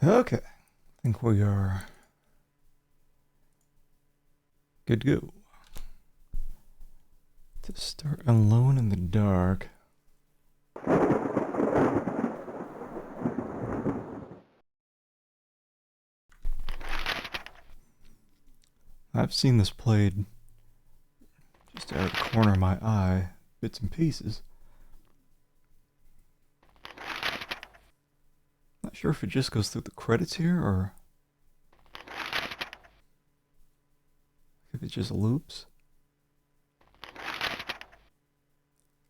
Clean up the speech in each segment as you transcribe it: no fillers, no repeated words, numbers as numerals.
Okay, I think we are good to go. To start Alone in the Dark. I've seen this played just out of the corner of my eye, bits and pieces. Not sure if it just goes through the credits here or if it just loops.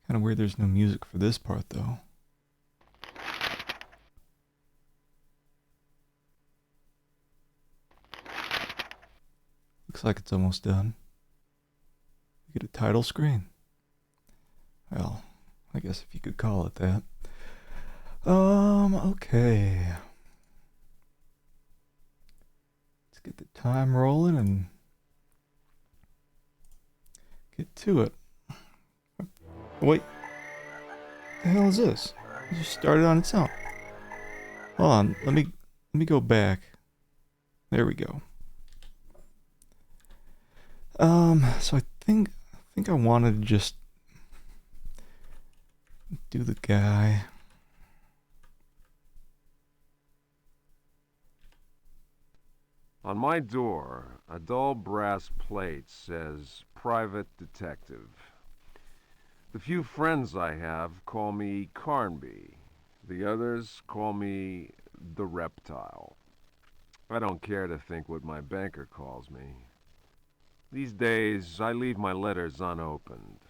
Kind of weird there's no music for this part though. Looks like it's almost done. We get a title screen. Well, I guess if you could call it that. Okay. Let's get the time rolling and get to it. Wait. The hell is this? It just started on its own. Hold on, let me go back. There we go. So I think I wanted to just do the guy. On my door, a dull brass plate says Private Detective. The few friends I have call me Carnby. The others call me the Reptile. I don't care to think what my banker calls me. These days, I leave my letters unopened.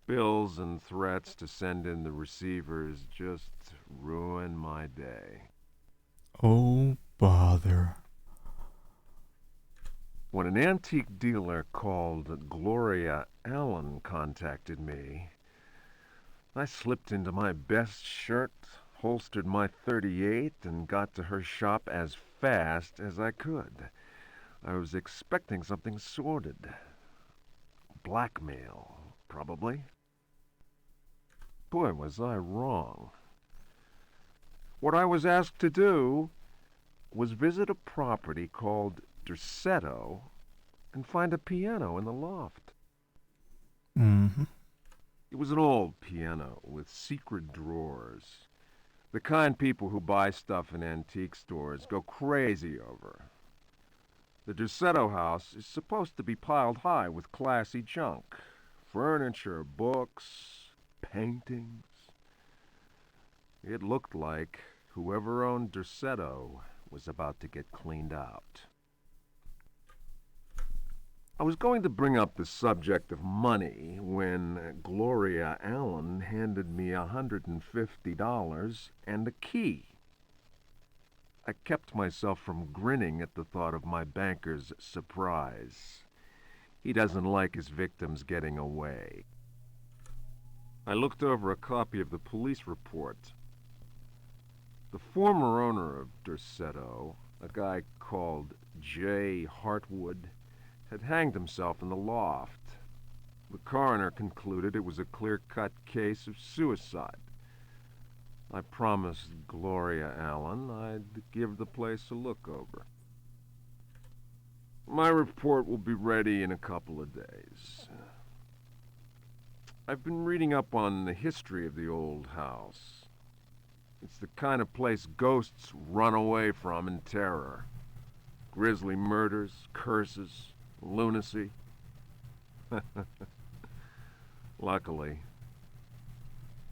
Bills and threats to send in the receivers just ruin my day. Oh, bother. When an antique dealer called Gloria Allen contacted me, I slipped into my best shirt, holstered my .38, and got to her shop as fast as I could. I was expecting something sordid. Blackmail, probably. Boy, was I wrong. What I was asked to do was visit a property called Derceto and find a piano in the loft. Mm-hmm. It was an old piano with secret drawers. The kind people who buy stuff in antique stores go crazy over. The Derceto house is supposed to be piled high with classy junk. Furniture, books, paintings. It looked like whoever owned Derceto was about to get cleaned out. I was going to bring up the subject of money when Gloria Allen handed me $150 and a key. I kept myself from grinning at the thought of my banker's surprise. He doesn't like his victims getting away. I looked over a copy of the police report. The former owner of Derceto, a guy called J. Hartwood, had hanged himself in the loft. The coroner concluded it was a clear-cut case of suicide. I promised Gloria Allen I'd give the place a look over. My report will be ready in a couple of days. I've been reading up on the history of the old house. It's the kind of place ghosts run away from in terror. Grisly murders, curses, lunacy. Luckily,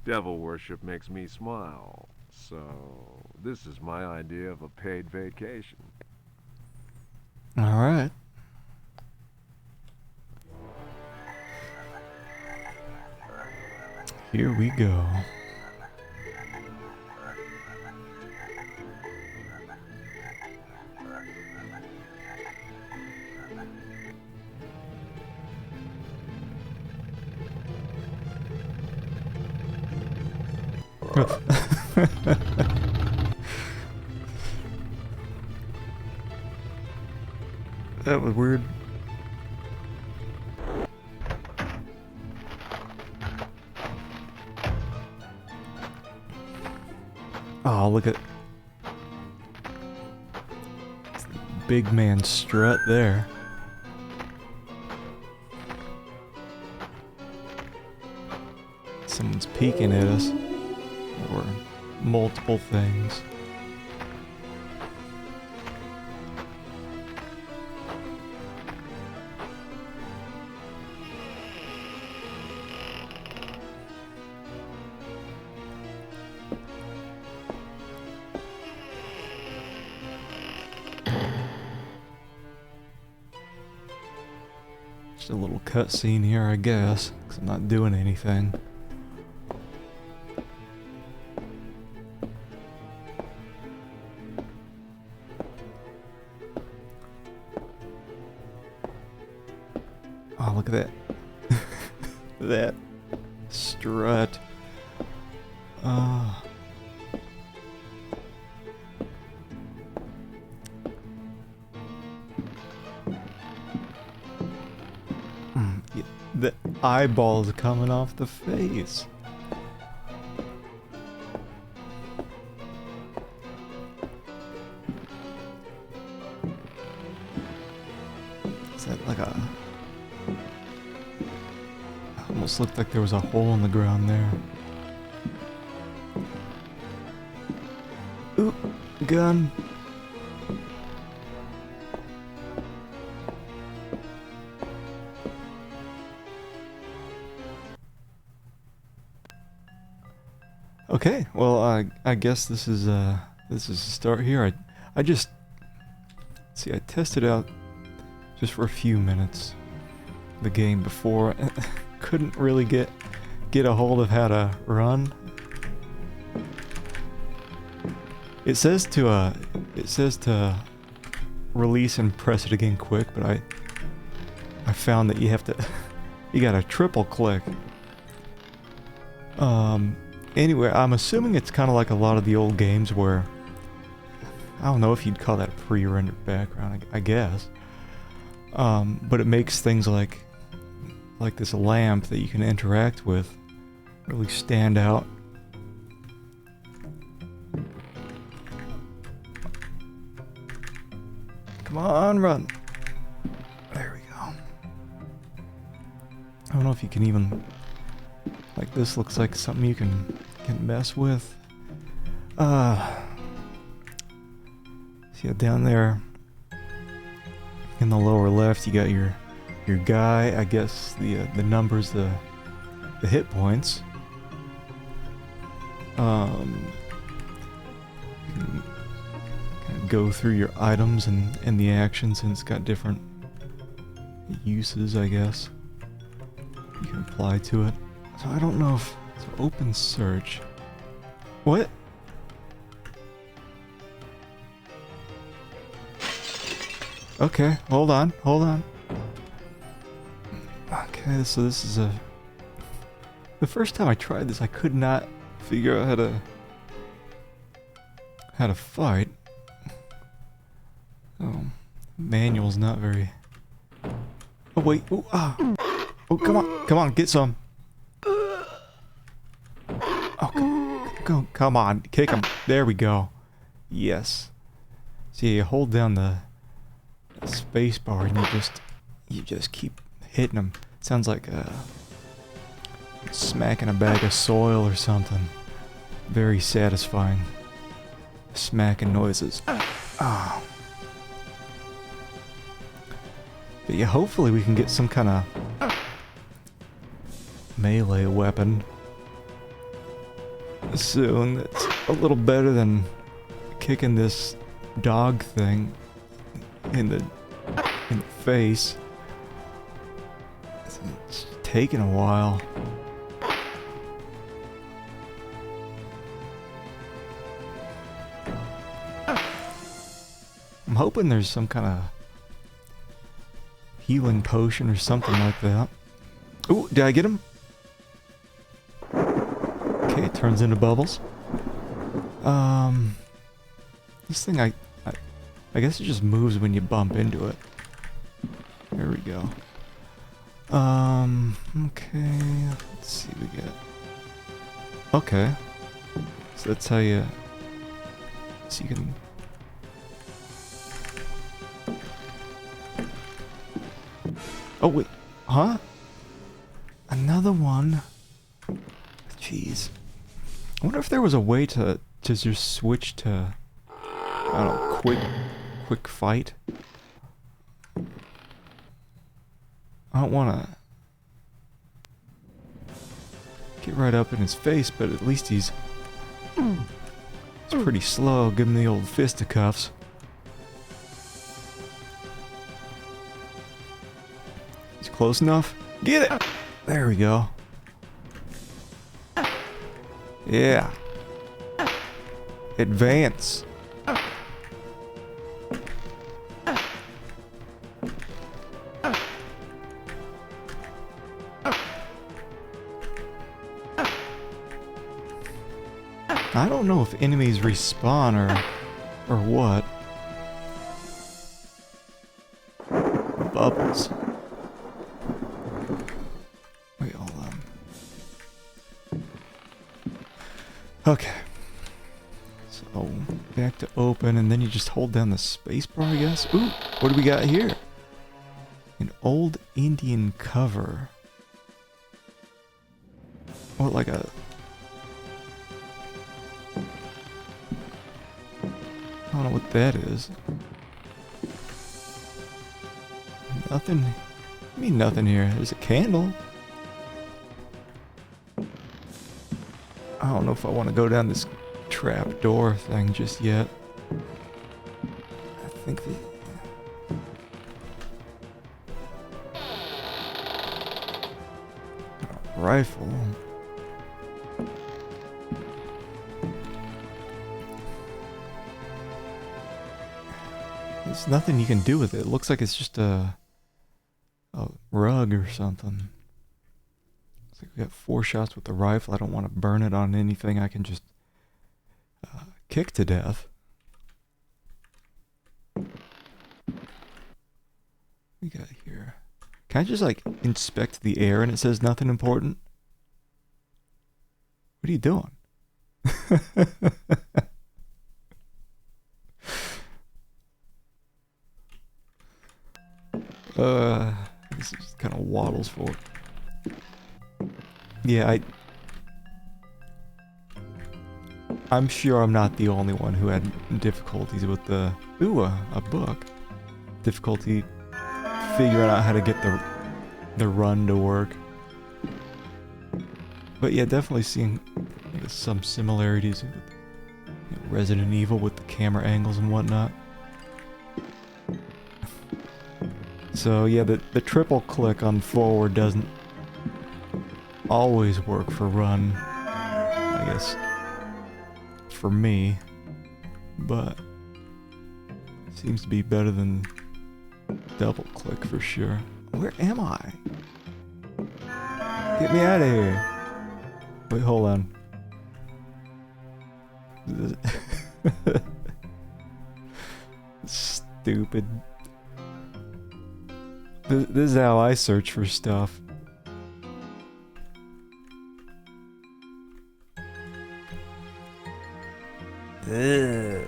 devil worship makes me smile, so this is my idea of a paid vacation. All right. Here we go. That was weird. Oh, look at big man strut there. Someone's peeking at us. Or multiple things. Just a little cutscene here, I guess, because I'm not doing anything. Oh, look at that. That strut. Yeah, the eyeballs coming off the face. Is that like a... Almost looked like there was a hole in the ground there. Ooh, gun. Okay, well, I guess this is a start here. I just see, I tested out just for a few minutes the game before. Couldn't really get a hold of how to run. It says to release and press it again quick, but I found that you have to you gotta triple click. Anyway, I'm assuming it's kind of like a lot of the old games where, I don't know if you'd call that pre-rendered background, I guess. But it makes things like this lamp that you can interact with really stand out. Come on, run. There we go. I don't know if you can even... Like, this looks like something you can mess with. See, down there in the lower left, you got your guy. I guess the numbers, the hit points. You can kind of go through your items and the actions, and it's got different uses, I guess, you can apply to it. So I don't know if... So open search. What? Okay, hold on. Okay, so this is a... The first time I tried this, I could not figure out how to fight. Oh, manual's not very... Oh wait, oh, oh, come on, get some. Oh, come on, kick him. There we go. Yes. See, you hold down the space bar and you just keep hitting them. Sounds like smacking a bag of soil or something. Very satisfying. Smacking noises. Oh. But yeah, hopefully we can get some kind of melee weapon soon that's a little better than kicking this dog thing in the face. It's taking a while. I'm hoping there's some kind of healing potion or something like that. Ooh, did I get him? Okay, it turns into bubbles. This thing, I guess it just moves when you bump into it. There we go. Okay, let's see what we get. Okay. So that's how you... So you can... Oh, wait. Huh? Another one. Jeez. I wonder if there was a way to just switch to, I don't know, quick fight. I don't want to get right up in his face, but at least he's pretty slow. Give him the old fisticuffs. He's close enough. Get it! There we go. Yeah. Advance. I don't know if enemies respawn or what. Bubbles. Wait, hold on. Okay. So, back to open, and then you just hold down the space bar, I guess. Ooh, what do we got here? An old Indian cover. What, like a... I don't know what that is. Nothing. I mean, nothing here. There's a candle. I don't know if I want to go down this trap door thing just yet. I think the rifle. There's nothing you can do with it. It looks like it's just a rug or something. Looks like we got 4 shots with the rifle. I don't want to burn it on anything I can just kick to death. We got here. Can I just like inspect the air and it says nothing important? What are you doing? This is kind of waddles forward. Yeah, I'm sure I'm not the only one who had difficulties with the... Ooh, a book. Difficulty figuring out how to get the run to work. But yeah, definitely seeing some similarities with Resident Evil with the camera angles and whatnot. So yeah, the triple click on forward doesn't always work for run, I guess, for me, but seems to be better than double click for sure. Where am I? Get me out of here. Wait, hold on. Stupid. This is how I search for stuff. Ugh.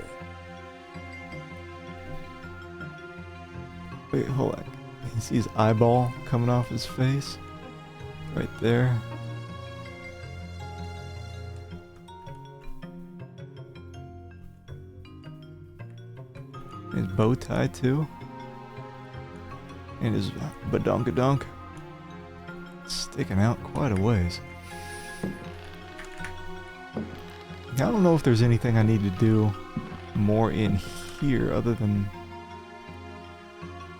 Wait, hold on. You see his eyeball coming off his face? Right there. His bow tie too. And his badonkadonk sticking out quite a ways. I don't know if there's anything I need to do more in here other than...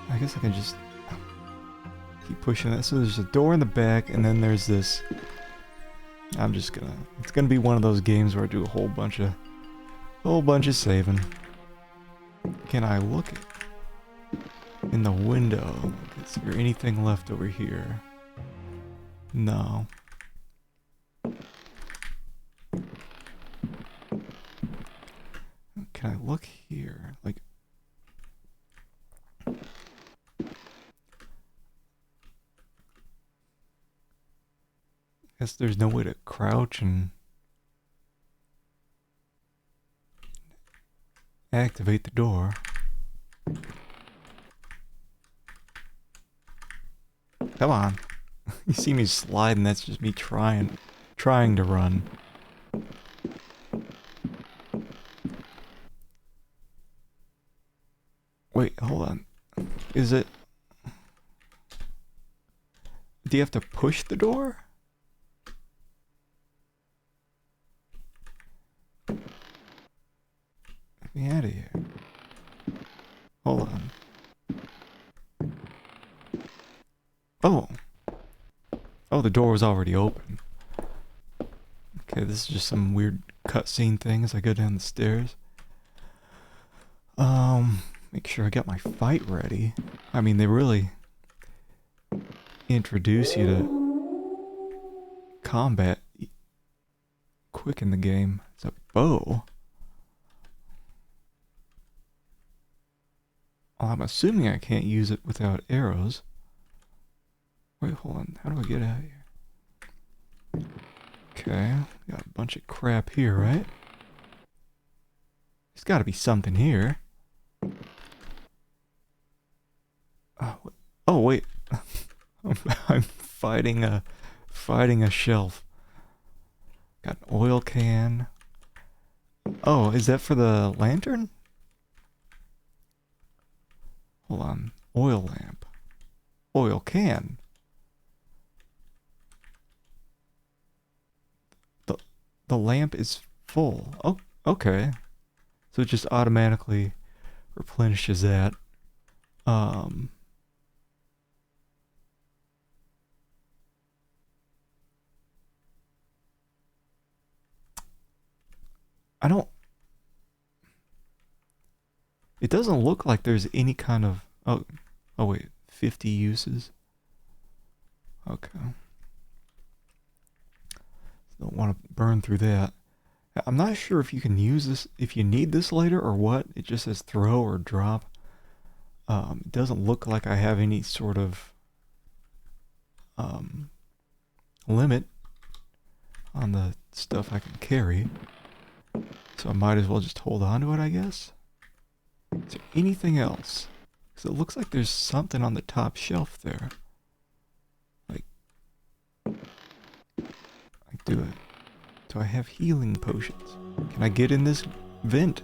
I guess I can just keep pushing that. So there's a door in the back, and then there's this... I'm just gonna... It's gonna be one of those games where I do a whole bunch of saving. Can I look in the window? Is there anything left over here? No. Can I look here? Like... Guess there's no way to crouch and activate the door. Come on. You see me sliding, that's just me trying to run. Wait, hold on. Is it... Do you have to push the door? Get me out of here. Hold on. Oh. Oh, the door was already open. Okay, this is just some weird cutscene thing as I go down the stairs. Make sure I got my fight ready. I mean, they really introduce you to combat quick in the game. It's a bow. Well, I'm assuming I can't use it without arrows. Wait, hold on. How do I get out of here? Okay, got a bunch of crap here, right? There's got to be something here. Oh wait, I'm fighting a shelf. Got an oil can. Oh, is that for the lantern? Hold on, oil lamp, oil can. The lamp is full. Oh, okay. So it just automatically replenishes that. I don't... It doesn't look like there's any kind of... Oh wait, 50 uses? Okay. Don't want to burn through that. I'm not sure if you can use this, if you need this later or what. It just says throw or drop. It doesn't look like I have any sort of limit on the stuff I can carry. So I might as well just hold on to it, I guess. Is there anything else? Because it looks like there's something on the top shelf there. Do I have healing potions? Can I get in this vent?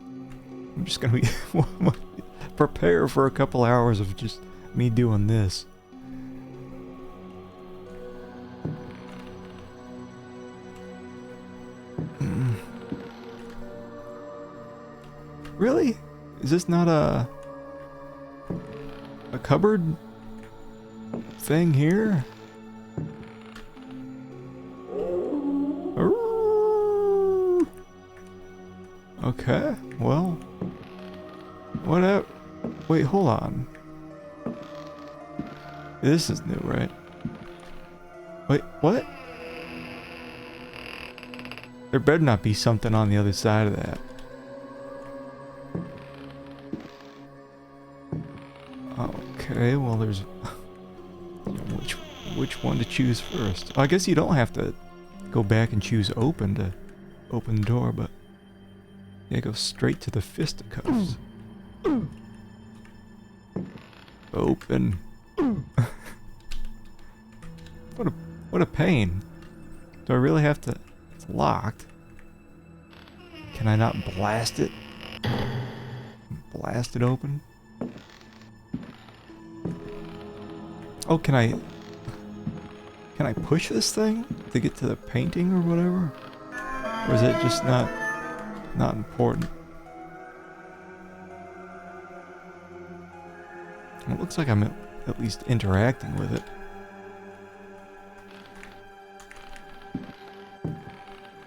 I'm just gonna be prepare for a couple hours of just me doing this. Really? Is this not a cupboard thing here? Okay, well, whatever. Wait, hold on. This is new, right? Wait, what? There better not be something on the other side of that. Okay, well, there's... Which one to choose first? I guess you don't have to go back and choose open to open the door, but yeah, go straight to the fisticuffs. Open. What a pain. Do I really have to? It's locked. Can I not blast it? Blast it open? Oh, can I push this thing to get to the painting or whatever? Or is it just not important? It looks like I'm at least interacting with it.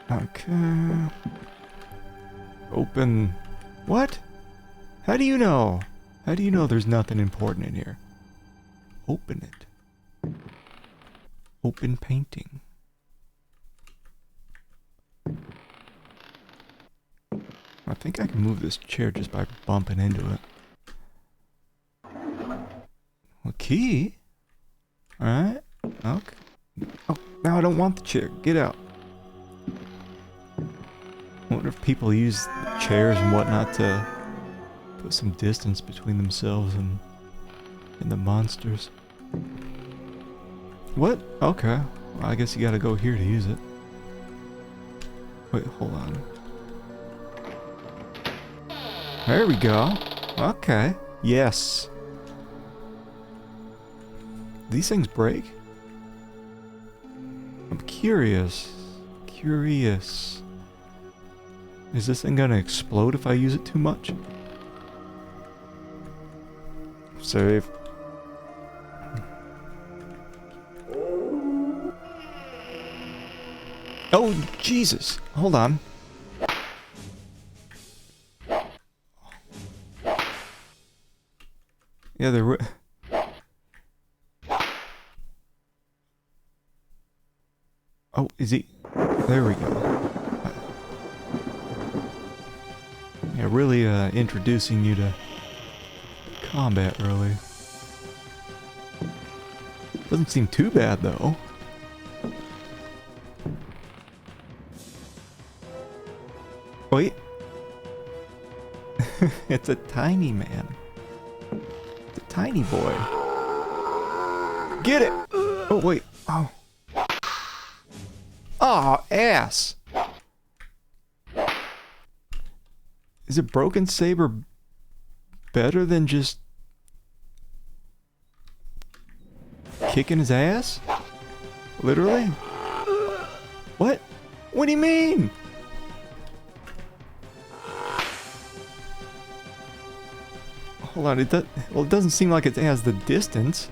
Okay. Open. What? How do you know? How do you know there's nothing important in here? Open it. Open painting. I think I can move this chair just by bumping into it. A key? Alright. Okay. Oh, now I don't want the chair. Get out. I wonder if people use chairs and whatnot to Put some distance between themselves and the monsters. What? Okay. Well, I guess you gotta go here to use it. Wait, hold on. There we go. Okay. Yes. These things break? I'm curious. Curious. Is this thing gonna explode if I use it too much? Save. Oh, Jesus. Hold on. Yeah, there were... Oh, is he... There we go. Yeah, really introducing you to combat early. Doesn't seem too bad, though. Wait. It's a tiny man. It's a tiny boy. Get it! Oh, wait. Oh. Aw, ass! Is a broken saber better than just kicking his ass? Literally? What? What do you mean? Hold on, well, it doesn't seem like it has the distance,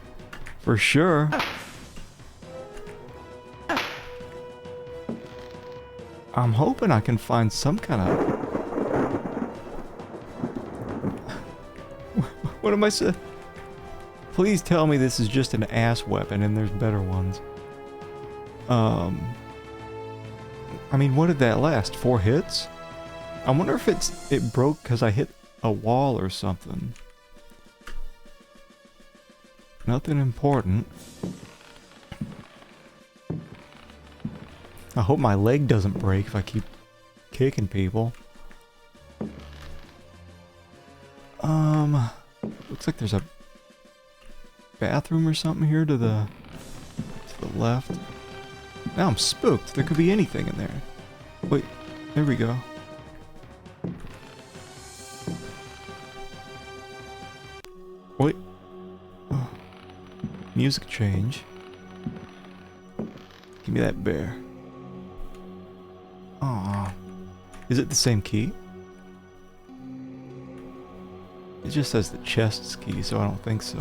for sure. I'm hoping I can find some kind of... What am I saying? Please tell me this is just an ass weapon and there's better ones. I mean, what did that last? 4 hits? I wonder if it broke because I hit a wall or something. Nothing important. I hope my leg doesn't break if I keep kicking people. Looks like there's a bathroom or something here to the left. Now I'm spooked. There could be anything in there. Wait, there we go. Wait. Oh. Music change. Give me that bear. Aww. Is it the same key? It just says the chest's key, so I don't think so.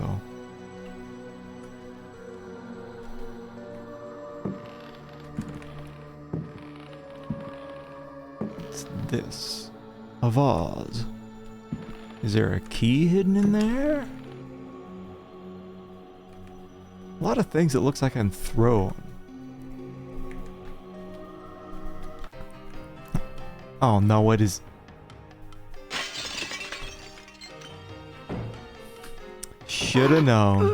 What's this? A vase. Is there a key hidden in there? A lot of things it looks like I'm throwing. Oh no, what is... Should've known.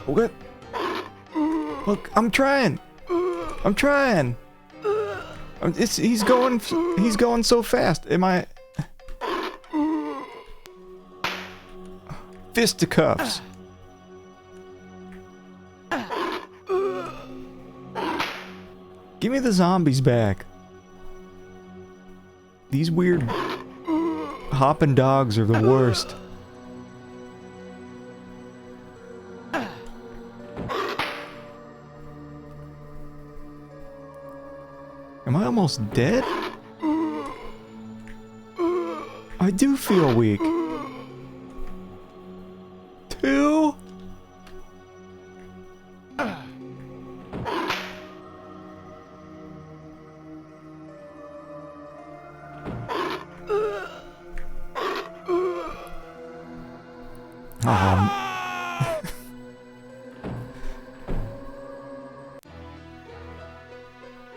What? Look, I'm trying. I'm trying. He's going so fast. Am I... Fisticuffs. Give me the zombies back. These weird hopping dogs are the worst. Am I almost dead? I do feel weak. 2?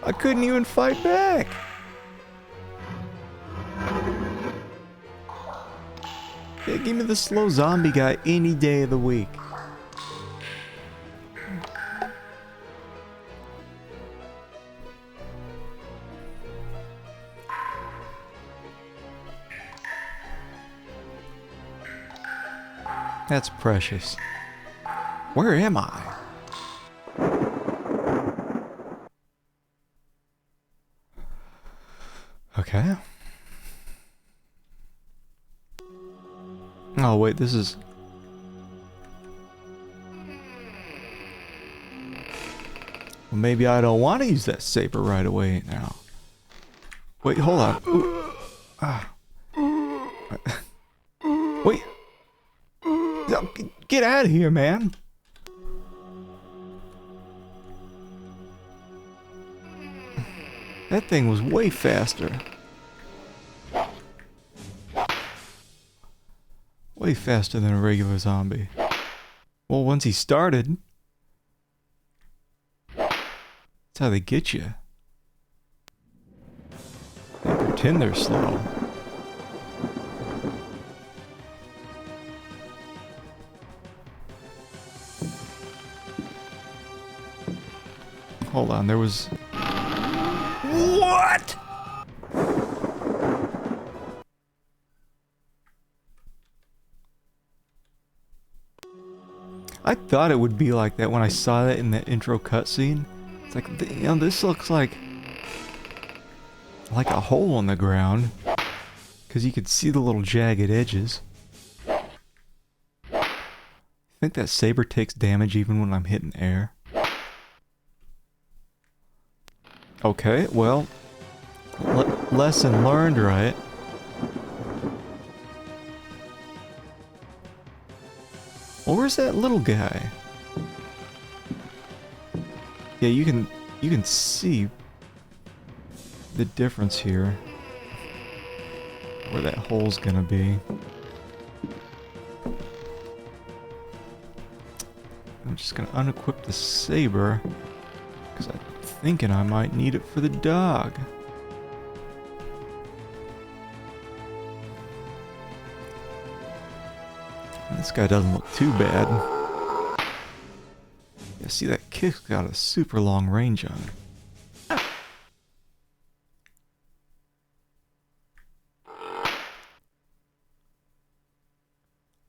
I couldn't even fight back. Yeah, give me the slow zombie guy any day of the week. That's precious. Where am I? Okay. Oh, wait, this is... Well, maybe I don't want to use that saber right away now. Wait, hold on. Ooh. Ah. Wait. Get out of here, man. That thing was way faster. Way faster than a regular zombie. Well, once he started, that's how they get you. They pretend they're slow. Hold on, there was... What? I thought it would be like that when I saw that in the intro cutscene. It's like, you know, this looks like a hole in the ground, because you could see the little jagged edges. I think that saber takes damage even when I'm hitting air. Okay, well, lesson learned, right? Well, where's that little guy? Yeah, you can see the difference here. Where that hole's gonna be. I'm just gonna unequip the saber, because I'm thinking I might need it for the dog. This guy doesn't look too bad. Yeah, see, that kick's got a super long range on it.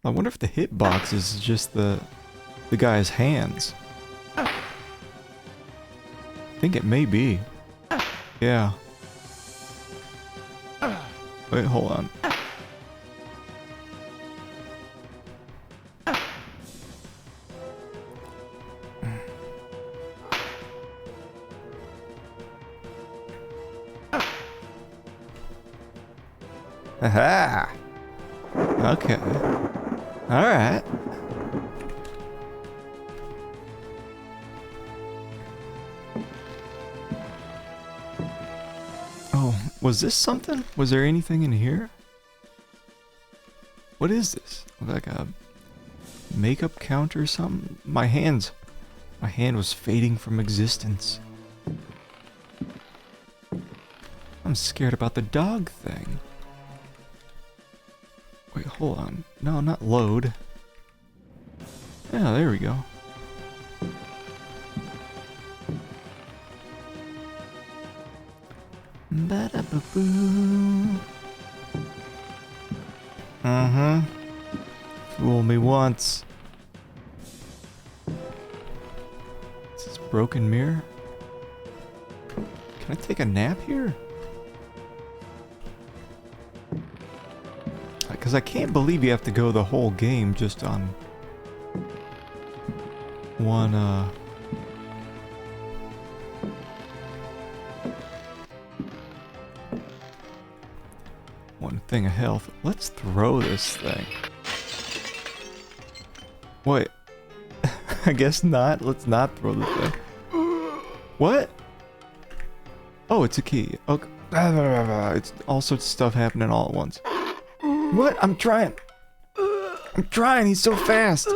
I wonder if the hitbox is just the guy's hands. I think it may be. Yeah. Wait, hold on. Aha! Okay. Alright. Oh, was this something? Was there anything in here? What is this? Like a makeup counter or something? My hand was fading from existence. I'm scared about the dog thing. Wait, hold on. No, not load. Yeah, there we go. Ba-da-ba-boo. Uh-huh. Fool me once. Is this broken mirror? Can I take a nap here? Because I can't believe you have to go the whole game just on one, one thing of health. Let's throw this thing. Wait. I guess not. Let's not throw the thing. What? Oh, it's a key. Okay. It's all sorts of stuff happening all at once. What? I'm trying. He's so fast.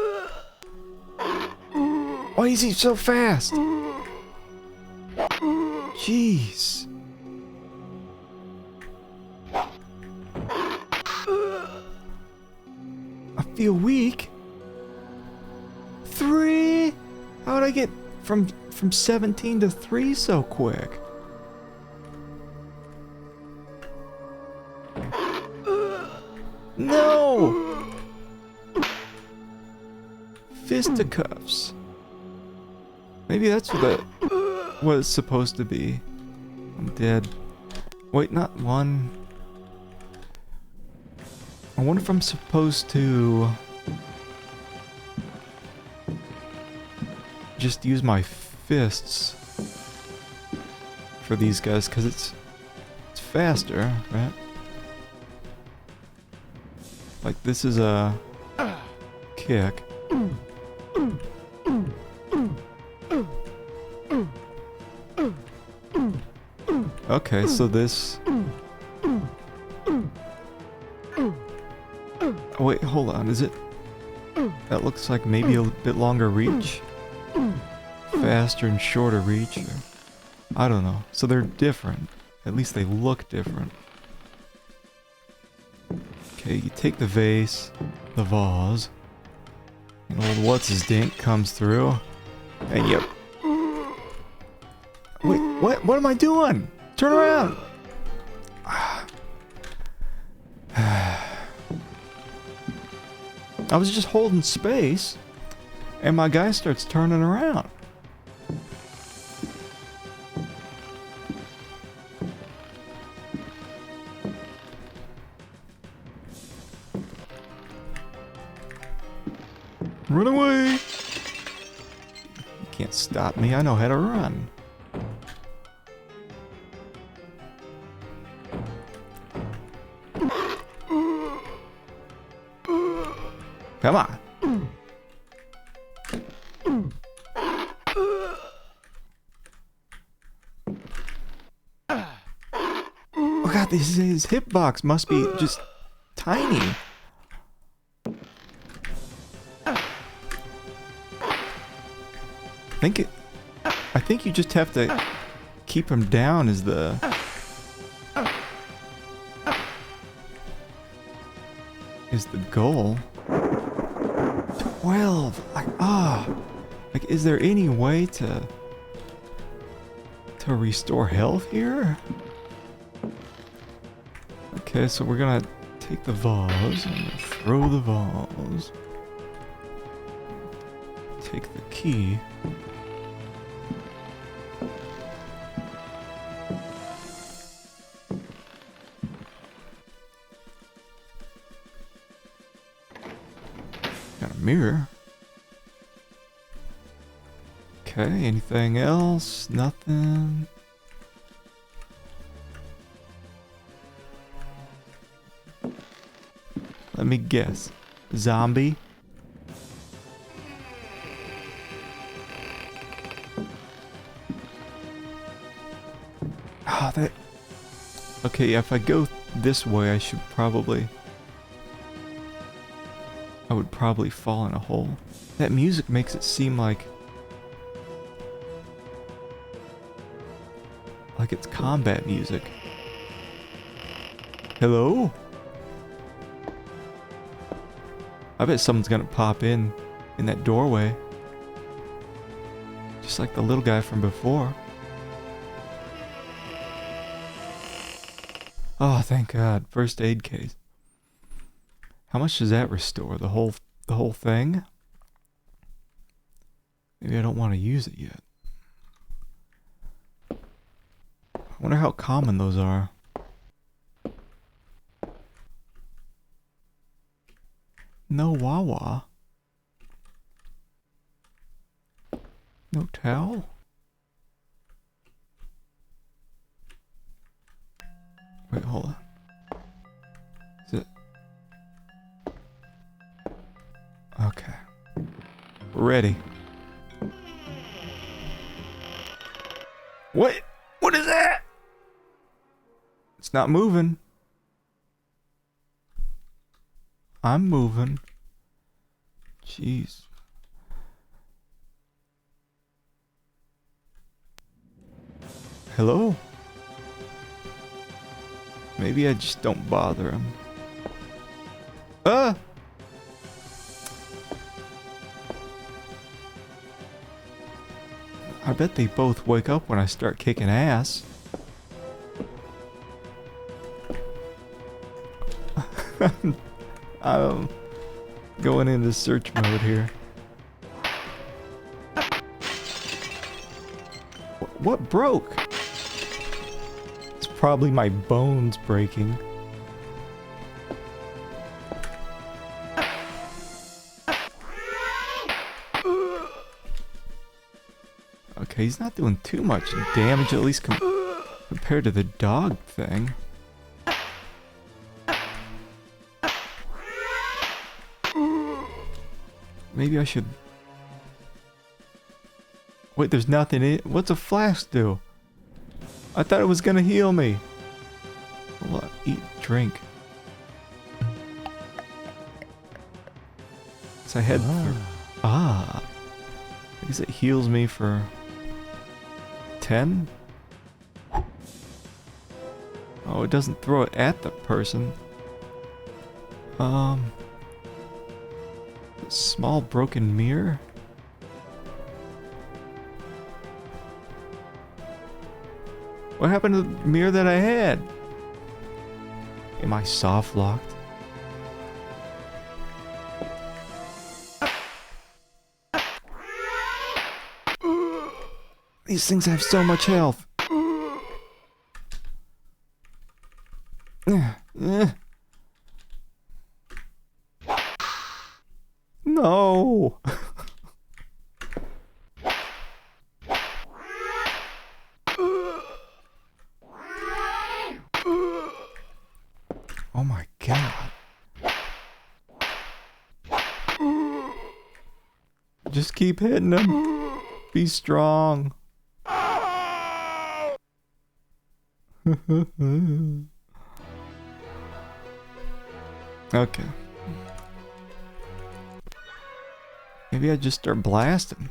Why is he so fast? Jeez. I feel weak. 3? How'd I get from 17 to 3 so quick? No! fisticuffs. Maybe that's what it's supposed to be. I'm dead. Wait, not one. I wonder if I'm supposed to just use my fists for these guys, because it's faster, right? Like, this is a kick. Okay, so this... Oh, wait, hold on, is it... That looks like maybe a bit longer reach? Faster and shorter reach? Or... I don't know. So they're different. At least they look different. Okay, you take the vase, the vase, and old what's-his-dink comes through, and you... Wait, what? What am I doing? Turn around! I was just holding space, and my guy starts turning around. Run away! You can't stop me, I know how to run. Come on. Oh god, his hitbox must be just tiny. I think you just have to keep him down is the goal. 12. Like, like, is there any way to restore health here? Okay, so we're gonna take the vase and throw the vase. Take the key. Got a mirror. Okay, anything else? Nothing. Let me guess. Zombie? Ah, that... Okay, yeah, if I go this way, I would probably fall in a hole. That music makes it seem like it's combat music. Hello? I bet someone's gonna pop in that doorway. Just like the little guy from before. Oh, thank God. First aid case. How much does that restore? The whole thing? Maybe I don't want to use it yet. I wonder how common those are. No Wawa. No towel? Wait, hold on. Is it? Okay. We're ready. What? What is that? It's not moving. I'm moving. Jeez. Hello? Maybe I just don't bother him. I bet they both wake up when I start kicking ass. I'm going into search mode here. What broke? It's probably my bones breaking. Okay, he's not doing too much damage, at least compared to the dog thing. Maybe I should... Wait, there's nothing in it. What's a flask do? I thought it was gonna heal me. What? Eat, drink. So I had... I guess it heals me for... 10? Oh, it doesn't throw it at the person. Small broken mirror? What happened to the mirror that I had? Am I soft locked? These things have so much health. No. Oh my god. Just keep hitting him. Be strong. Okay. Maybe I just start blasting.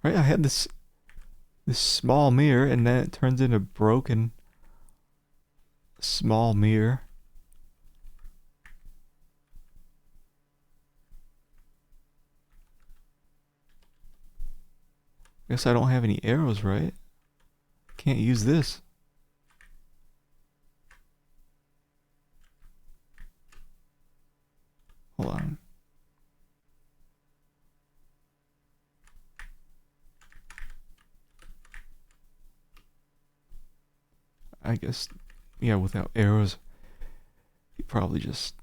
Right, I had this small mirror and then it turns into a broken small mirror. Guess I don't have any arrows, right? Can't use this. Hold on. I guess, yeah, without arrows, he probably just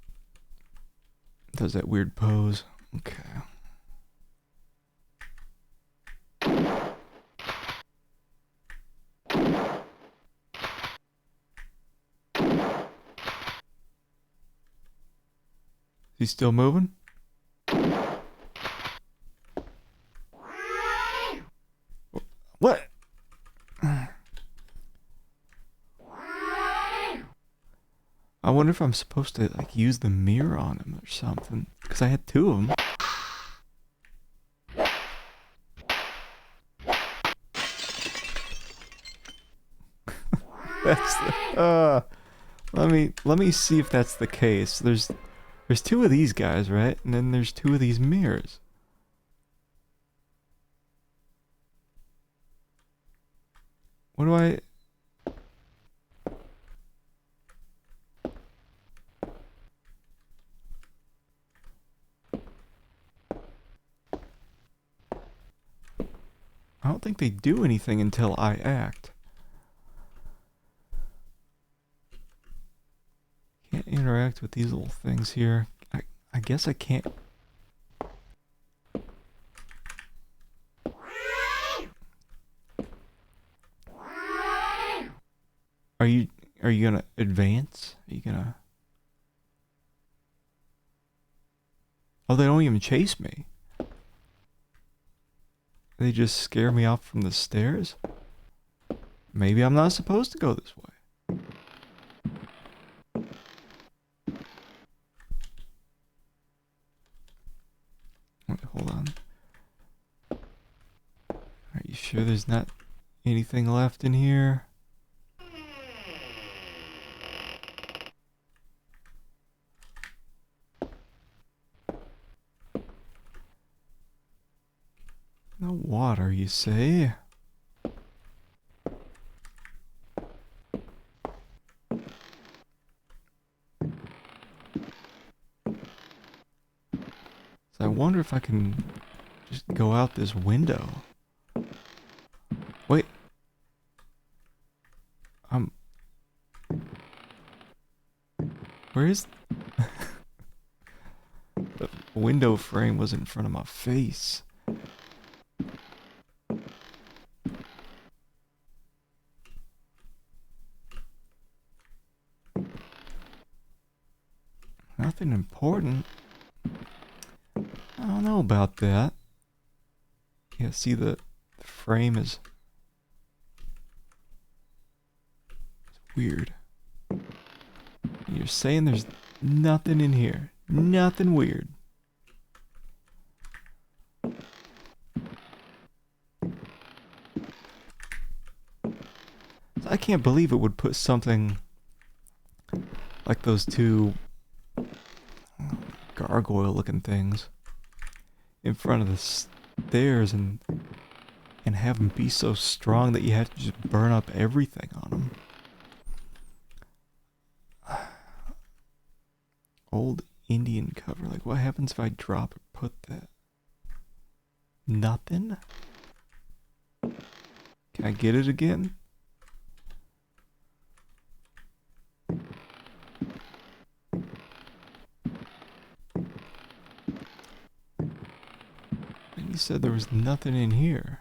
does that weird pose. Okay. Is he still moving? What? I wonder if I'm supposed to like use the mirror on him or something, because I had two of them. That's the, let me see if that's the case. There's two of these guys, right? And then there's two of these mirrors. What do I... I don't think they do anything until I act. Can't interact with these little things here. I guess I can't... Are you gonna advance? Are you gonna... Oh, they don't even chase me. They just scare me off from the stairs? Maybe I'm not supposed to go this way. Wait, hold on. Are you sure there's not anything left in here? No water, you say? So I wonder if I can just go out this window. Wait. Where is... The window frame was in front of my face. Nothing important. I don't know about that. Yeah, see the frame is... It's weird. You're saying there's nothing in here. Nothing weird. I can't believe it would put something like those two gargoyle looking things in front of the stairs and have them be so strong that you have to just burn up everything on them. Old Indian cover. Like, what happens if I drop or put that? Nothing? Can I get it again? And you said there was nothing in here.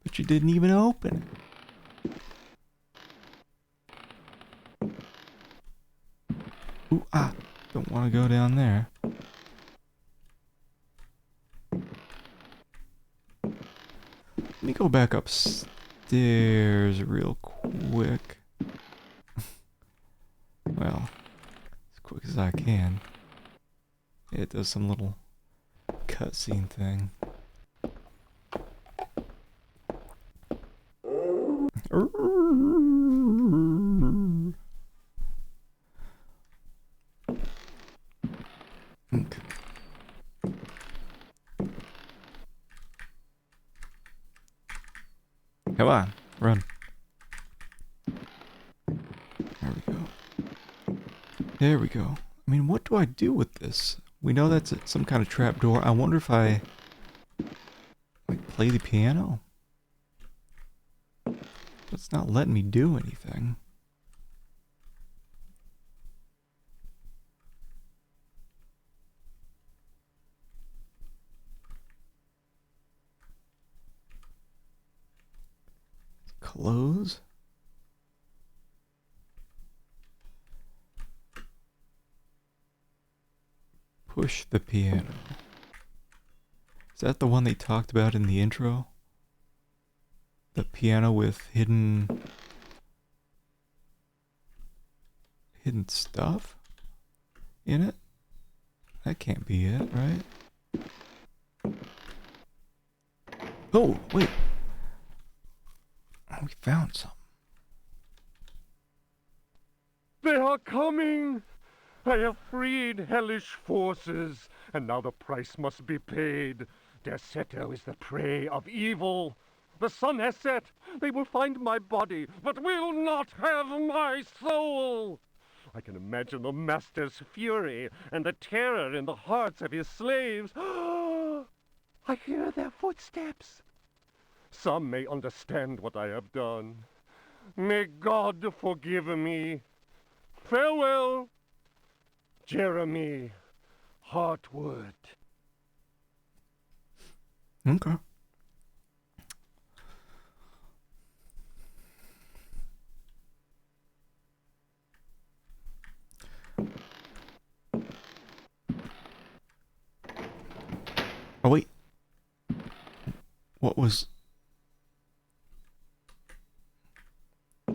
But you didn't even open it. Ooh, don't want to go down there. Let me go back upstairs real quick. Well, as quick as I can. It does some little cutscene thing. Okay. Come on, run. There we go. There we go. I mean, what do I do with this? We know that's some kind of trap door. I wonder if I like play the piano. It's not letting me do anything. Close. Push the piano. Is that the one they talked about in the intro? The piano with hidden stuff in it? That can't be it, right? Oh, wait. We found some. They are coming! I have freed hellish forces, and now the price must be paid. Derceto is the prey of evil. The sun has set. They will find my body, but will not have my soul. I can imagine the master's fury and the terror in the hearts of his slaves. I hear their footsteps. Some may understand what I have done. May God forgive me. Farewell, Jeremy Hartwood. Okay. Oh, wait. What was...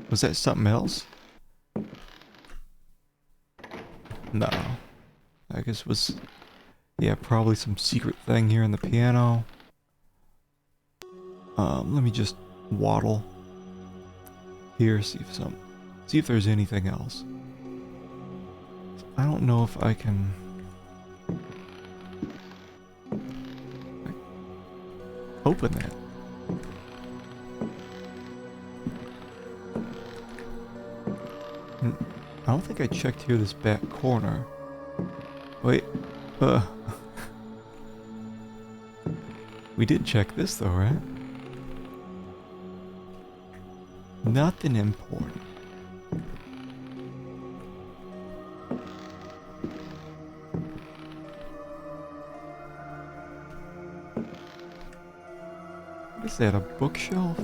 Was that something else? No. I guess it was... Yeah, probably some secret thing here in the piano. Let me just waddle here, see if there's anything else. I don't know if I can... open that. I don't think I checked here this back corner. Wait. We did check this though, right? Nothing important. What is that, a bookshelf?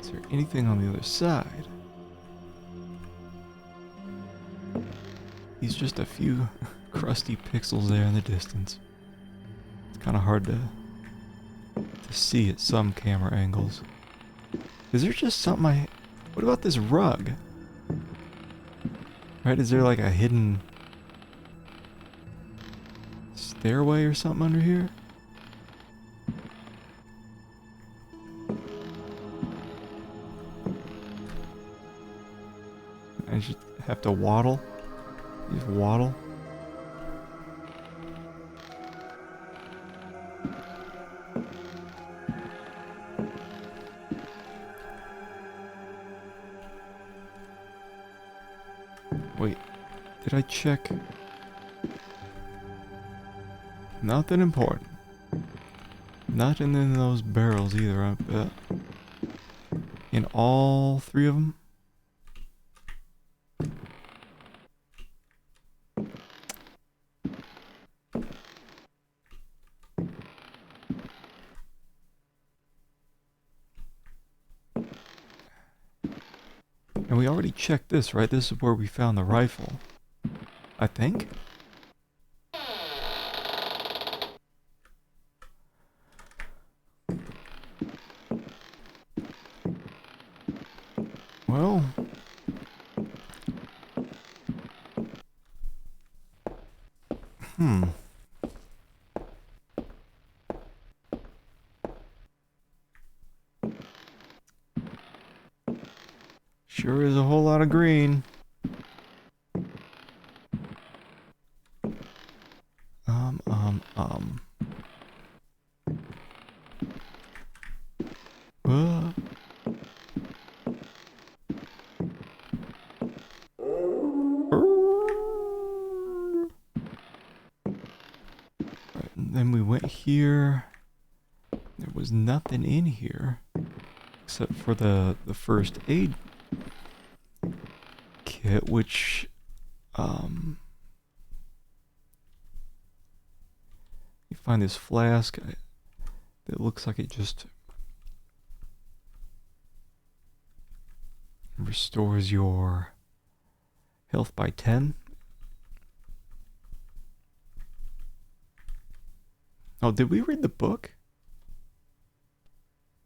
Is there anything on the other side? He's just a few crusty pixels there in the distance. It's kind of hard to see at some camera angles. Is there just something What about this rug? Right, is there like a hidden stairway or something under here? I just have to waddle? Just waddle? Wait, did I check? Nothing important. Nothing in those barrels either, I bet. In all three of them? And we already checked this, right? This is where we found the rifle. I think? Well... Sure is a whole lot of green. Uh. Right, and then we went here. There was nothing in here except for the first aid kit, which you find this flask that looks like it just restores your health by 10. Oh, did we read the book?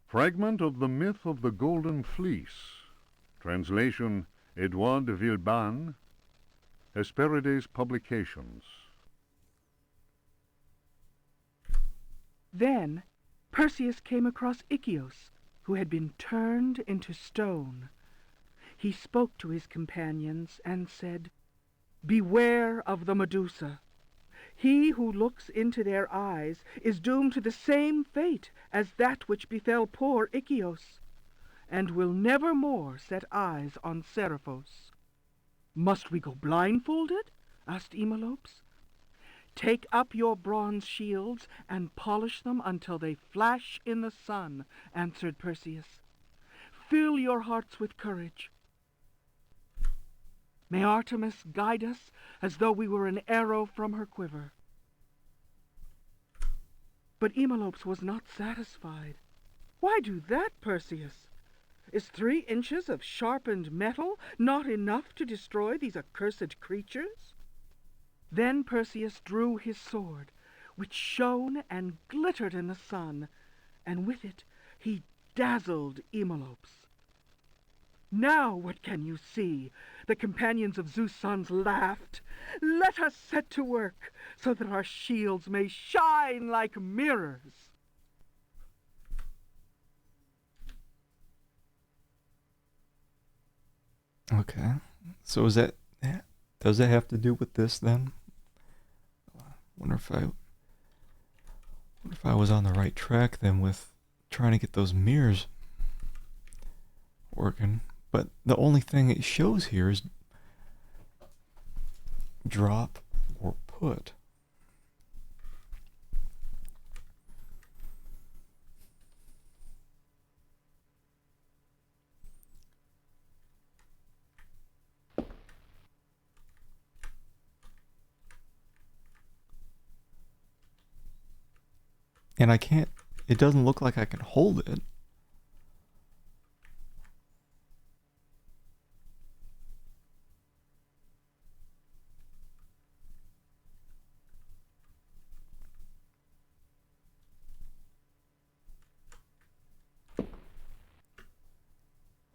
Fragment of the Myth of the Golden Fleece. Translation Edouard de Villeban. Hesperides Publications. Then Perseus came across Ichthys, who had been turned into stone. He spoke to his companions and said, "Beware of the Medusa. He who looks into their eyes is doomed to the same fate as that which befell poor Ichthys, and will never more set eyes on Seriphos." "Must we go blindfolded?" asked Eumolpus. "Take up your bronze shields and polish them until they flash in the sun," answered Perseus. "Fill your hearts with courage. May Artemis guide us as though we were an arrow from her quiver." But Eumolpus was not satisfied. "Why do that, Perseus? Is 3 inches of sharpened metal not enough to destroy these accursed creatures?" Then Perseus drew his sword, which shone and glittered in the sun, and with it he dazzled Eumolpus. "Now what can you see?" the companions of Zeus' sons laughed. "Let us set to work, so that our shields may shine like mirrors." Okay. So is that... Does that have to do with this then? Wonder if I was on the right track then with trying to get those mirrors working. But the only thing it shows here is drop or put. And I can't, it doesn't look like I can hold it.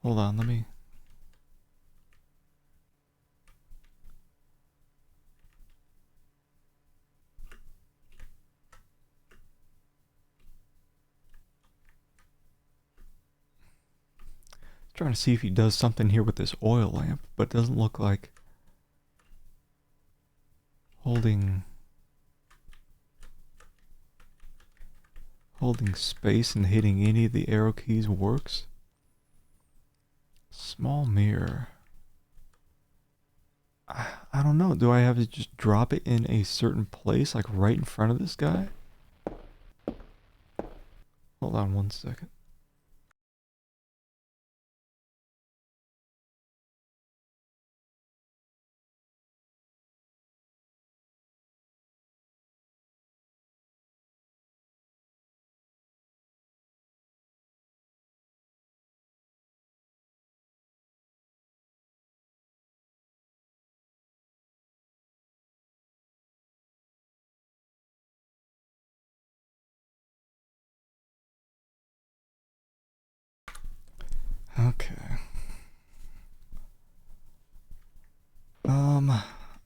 Hold on, let me... Trying to see if he does something here with this oil lamp, but it doesn't look like holding space and hitting any of the arrow keys works. Small mirror. I don't know. Do I have to just drop it in a certain place, like right in front of this guy? Hold on 1 second. Okay.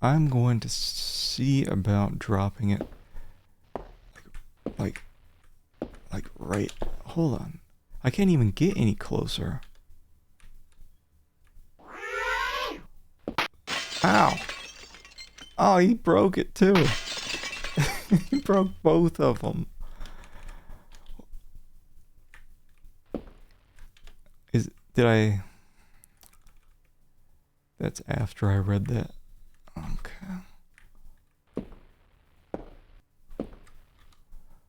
I'm going to see about dropping it like right. Hold on. I can't even get any closer. Ow. Oh, he broke it too. He broke both of them. Did I... That's after I read that. Okay.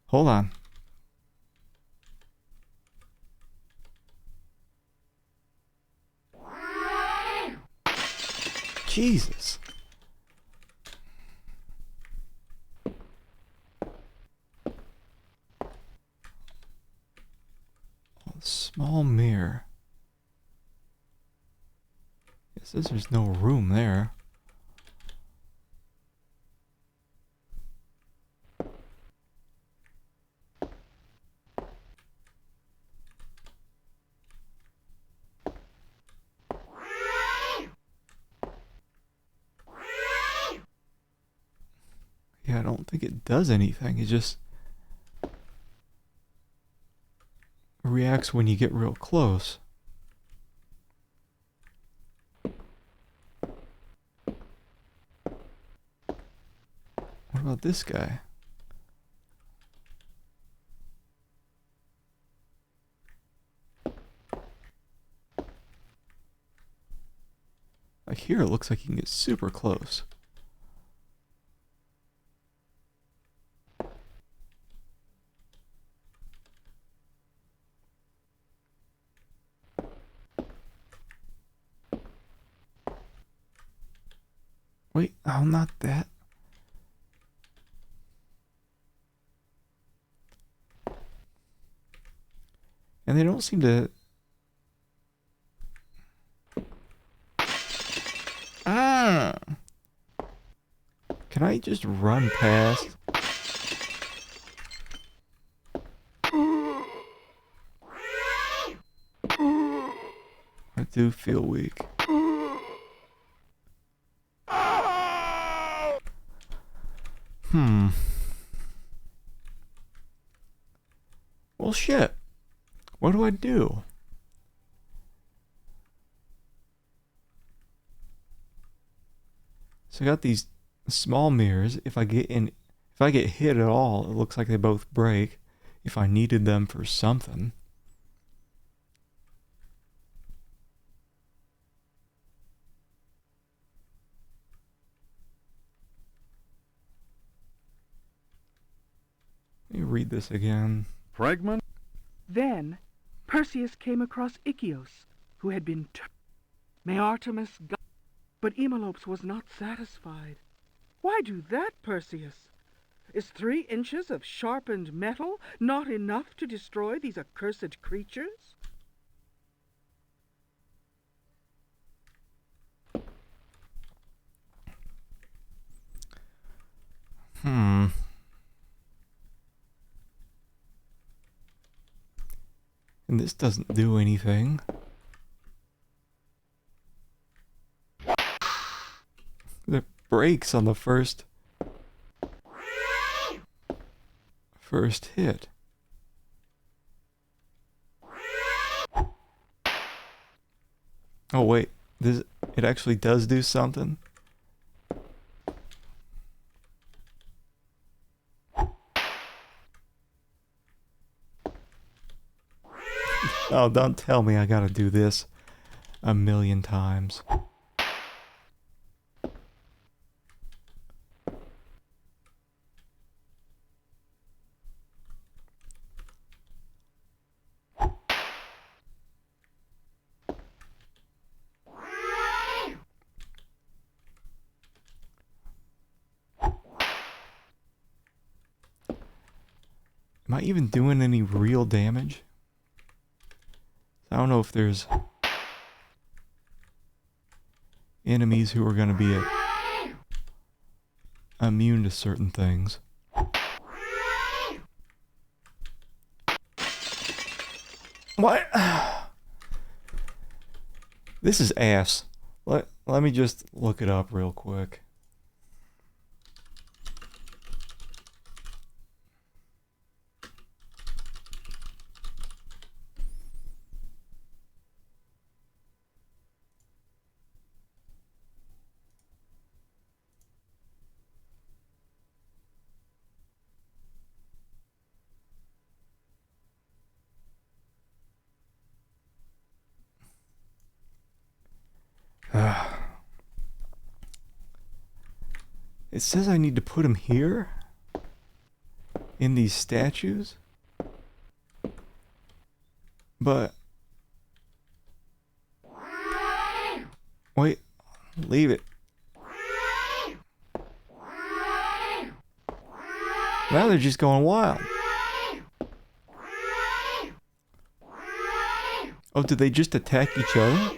Hold on. Jesus. Small mirror. It says there's no room there. Yeah, I don't think it does anything. It just reacts when you get real close. What about this guy? Like here, it looks like you can get super close. Wait, oh, not that. And they don't seem to... Ah! Can I just run past? I do feel weak. Well, shit. What do I do? So I got these small mirrors. If I get hit at all, it looks like they both break. If I needed them for something. read this again. Fragment? Then Perseus came across Ichios, who had been May Artemis But Emelopes was not satisfied. Why do that, Perseus? Is 3 inches of sharpened metal not enough to destroy these accursed creatures? And this doesn't do anything. It breaks on the first hit. Oh wait, it actually does do something? Oh, don't tell me I gotta do this a million times. Am I even doing any real damage? I don't know if there's enemies who are going to be immune to certain things. What? This is ass. Let me just look it up real quick. It says I need to put him here in these statues, but wait, leave it. Now they're just going wild. Oh, did they just attack each other?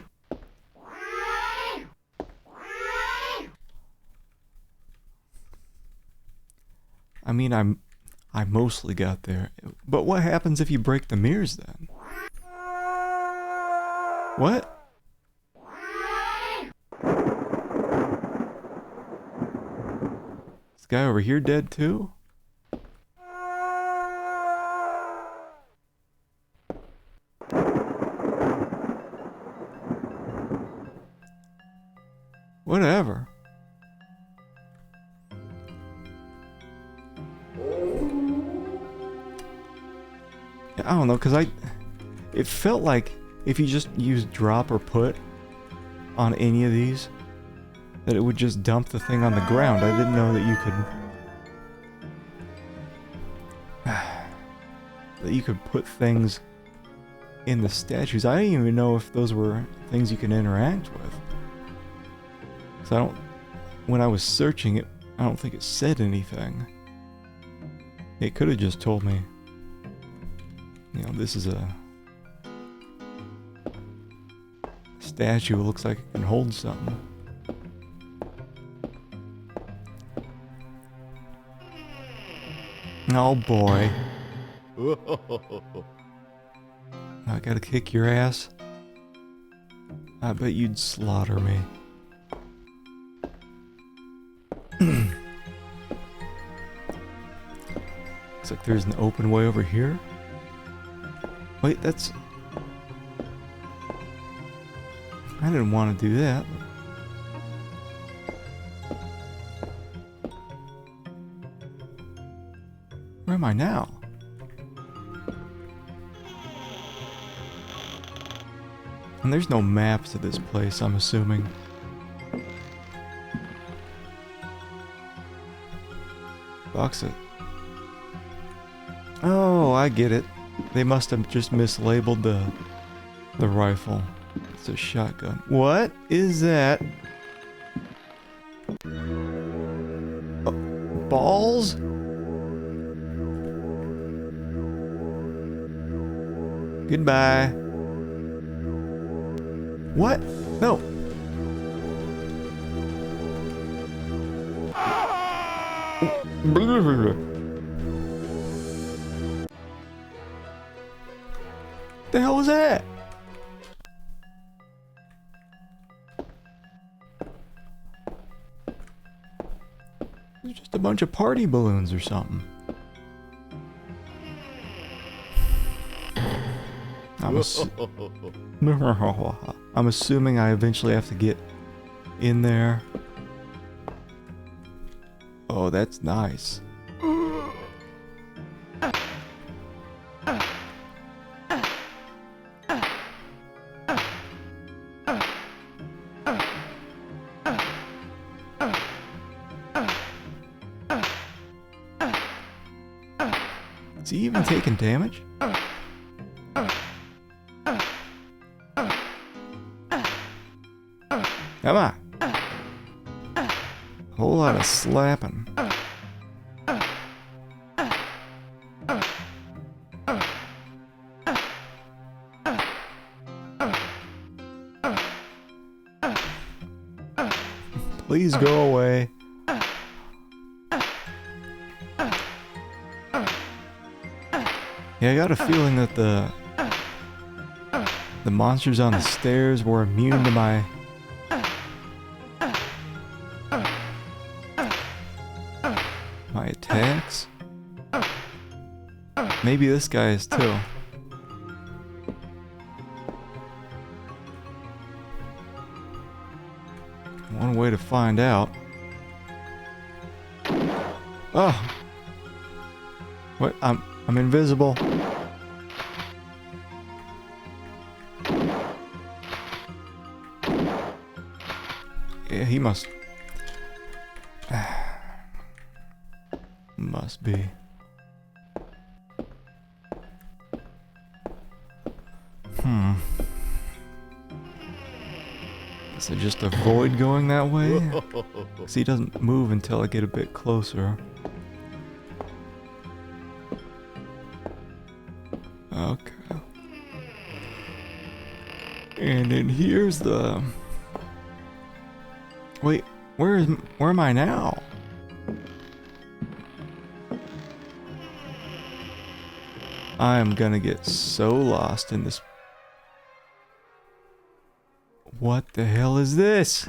I mean, I mostly got there. But what happens if you break the mirrors then? What? This guy over here dead too? Whatever. I don't know, because it felt like if you just used drop or put on any of these, that it would just dump the thing on the ground. I didn't know that you could put things in the statues. I didn't even know if those were things you can interact with. So when I was searching it, I don't think it said anything. It could have just told me, you know, this is a statue. It looks like it can hold something. Oh boy. I gotta kick your ass. I bet you'd slaughter me. Looks like there's an open way over here. Wait, that's... I didn't want to do that. Where am I now? And there's no map to this place, I'm assuming. Box it. Oh, I get it. They must have just mislabeled the rifle. It's a shotgun. What is that? Oh, balls? Goodbye. What? No. The hell was that? It's just a bunch of party balloons or something. I'm assuming I eventually have to get in there. Oh, that's nice. Is he even taking damage? Come on. Whole lot of slapping. Please go away. Yeah, I got a feeling that the monsters on the stairs were immune to my attacks. Maybe this guy is too. One way to find out. Oh. What? I'm invisible. Yeah, he must be. Guess I just avoid going that way? 'Cause he doesn't move until I get a bit closer. Okay. And then here's the... Wait, where am I now? I am gonna get so lost in this. What the hell is this?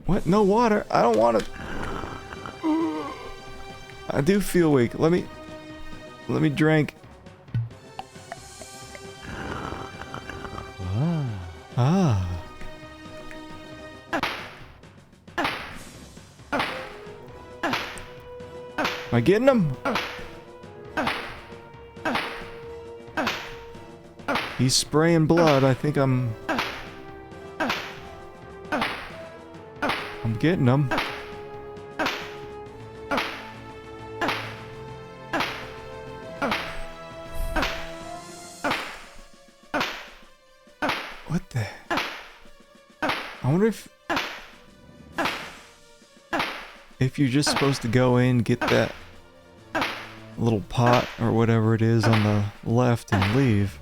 What? No water? I don't want to. I do feel weak. Let me drink. Ah. Am I getting him? He's spraying blood. I think I'm getting him. What the? I wonder if you're just supposed to go in, get that little pot or whatever it is on the left and leave.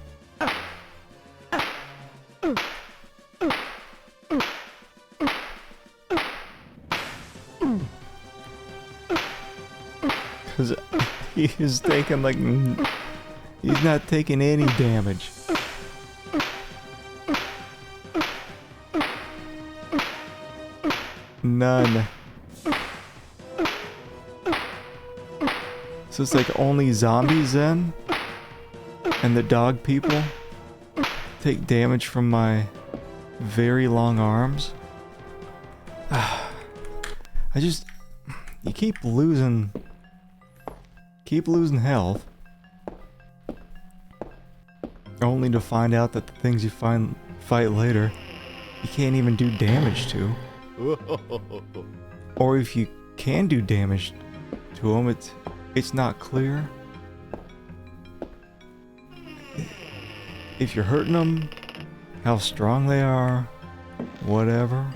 Because he is taking like... He's not taking any damage. None. So it's like only zombies then? And the dog people take damage from my very long arms? I just... You keep losing health. Only to find out that the things you fight later, you can't even do damage to. Or if you can do damage to them. It's not clear. If you're hurting them, how strong they are, whatever.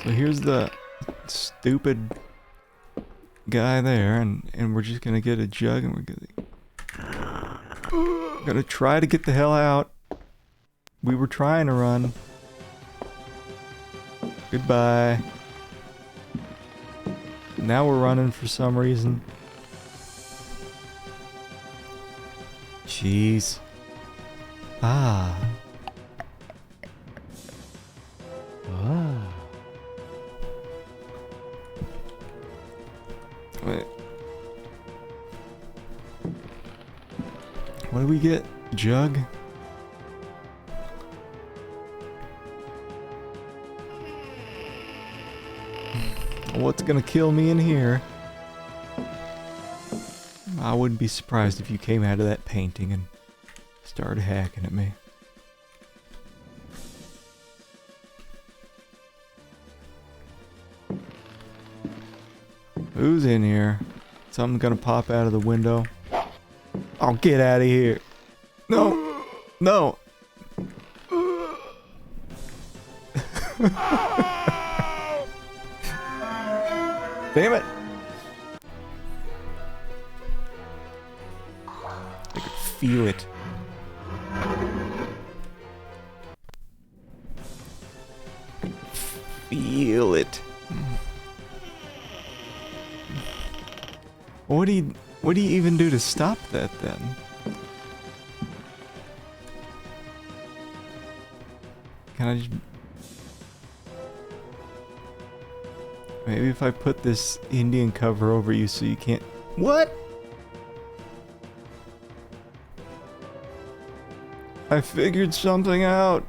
So here's the stupid guy there, and we're just gonna get a jug and we're gonna try to get the hell out. We were trying to run. Goodbye. Now we're running for some reason. Jeez. Ah. Ah. Wait. What do we get? Jug? What's gonna kill me in here? I wouldn't be surprised if you came out of that painting and started hacking at me. Who's in here? Something's gonna pop out of the window. Oh, get out of here. No. No. Damn it. I could feel it. Feel it. What do you even do to stop that then? Can I just... Maybe if I put this Indian cover over you so you can't... What? I figured something out.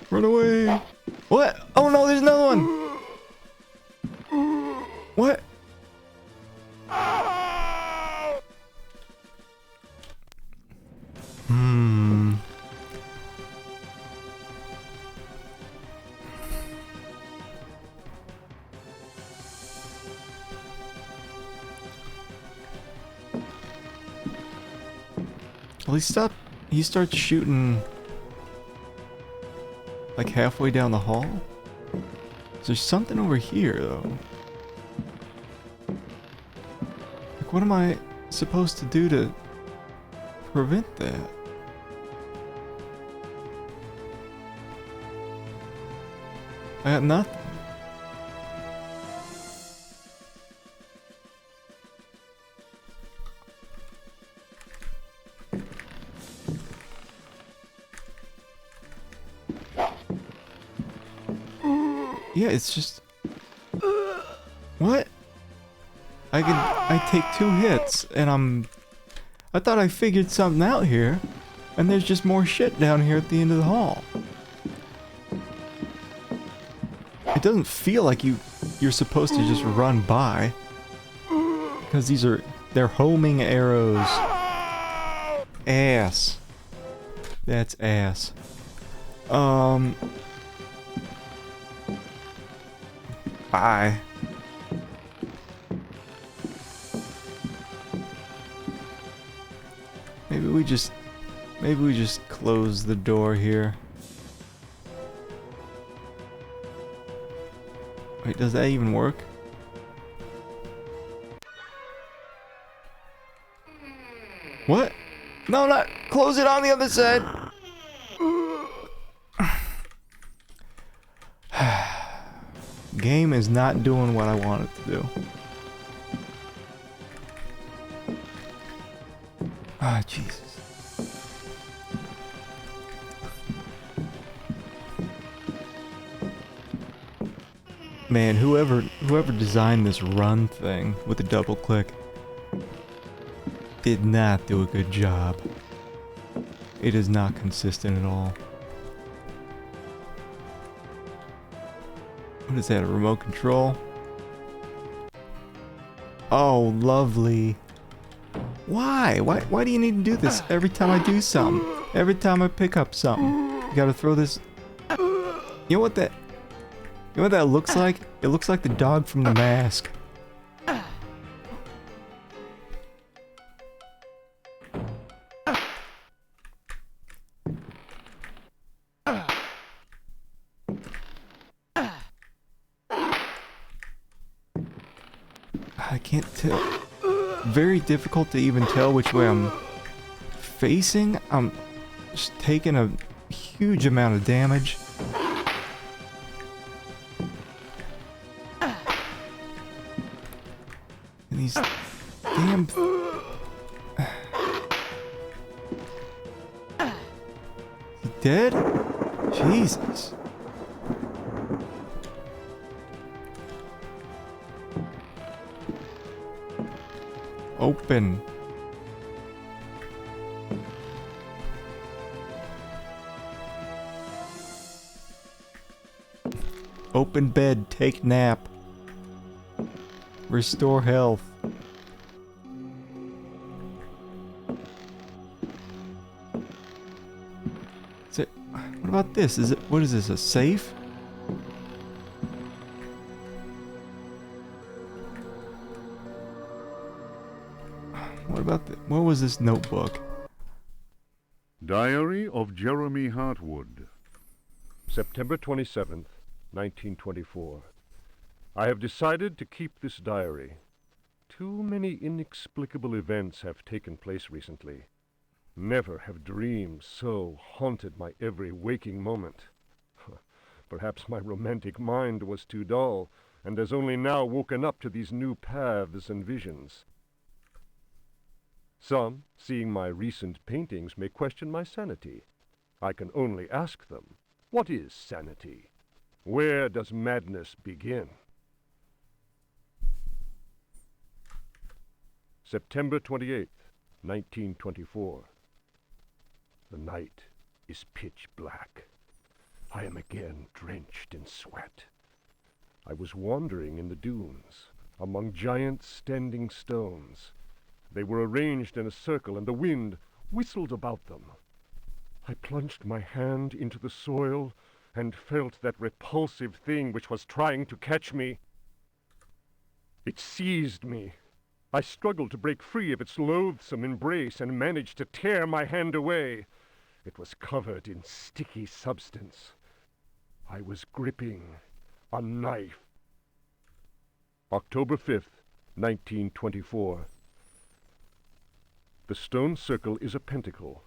Run away. What? Oh no, there's another one. What? Well, he starts shooting like halfway down the hall. There's something over here though. Like, what am I supposed to do to prevent that? I got nothing. Yeah, it's just... What? I take 2 hits and I thought I figured something out here, and there's just more shit down here at the end of the hall. It doesn't feel like you're supposed to just run by, because they're homing arrows. Ass. That's ass. Bye. Maybe we just close the door here. Wait, does that even work? What? No, not close it on the other side. Game is not doing what I want it to do. Ah, Jesus. Man, whoever designed this run thing with the double click did not do a good job. It is not consistent at all. What is that, a remote control? Oh, lovely. Why? Why do you need to do this every time I do something? Every time I pick up something. You gotta throw this... You know what that looks like? It looks like the dog from The Mask. I can't tell. Very difficult to even tell which way I'm facing. I'm just taking a huge amount of damage. And these damn... He dead? Jesus. Open. Open bed, take nap. Restore health. Is it, what about this? What is this, a safe? What was this notebook? Diary of Jeremy Hartwood. September 27th, 1924. I have decided to keep this diary. Too many inexplicable events have taken place recently. Never have dreams so haunted my every waking moment. Perhaps my romantic mind was too dull, and has only now woken up to these new paths and visions. Some, seeing my recent paintings, may question my sanity. I can only ask them, what is sanity? Where does madness begin? September 28th, 1924. The night is pitch black. I am again drenched in sweat. I was wandering in the dunes, among giant standing stones. They were arranged in a circle, and the wind whistled about them. I plunged my hand into the soil and felt that repulsive thing which was trying to catch me. It seized me. I struggled to break free of its loathsome embrace and managed to tear my hand away. It was covered in sticky substance. I was gripping a knife. October 5th, 1924. The stone circle is a pentacle.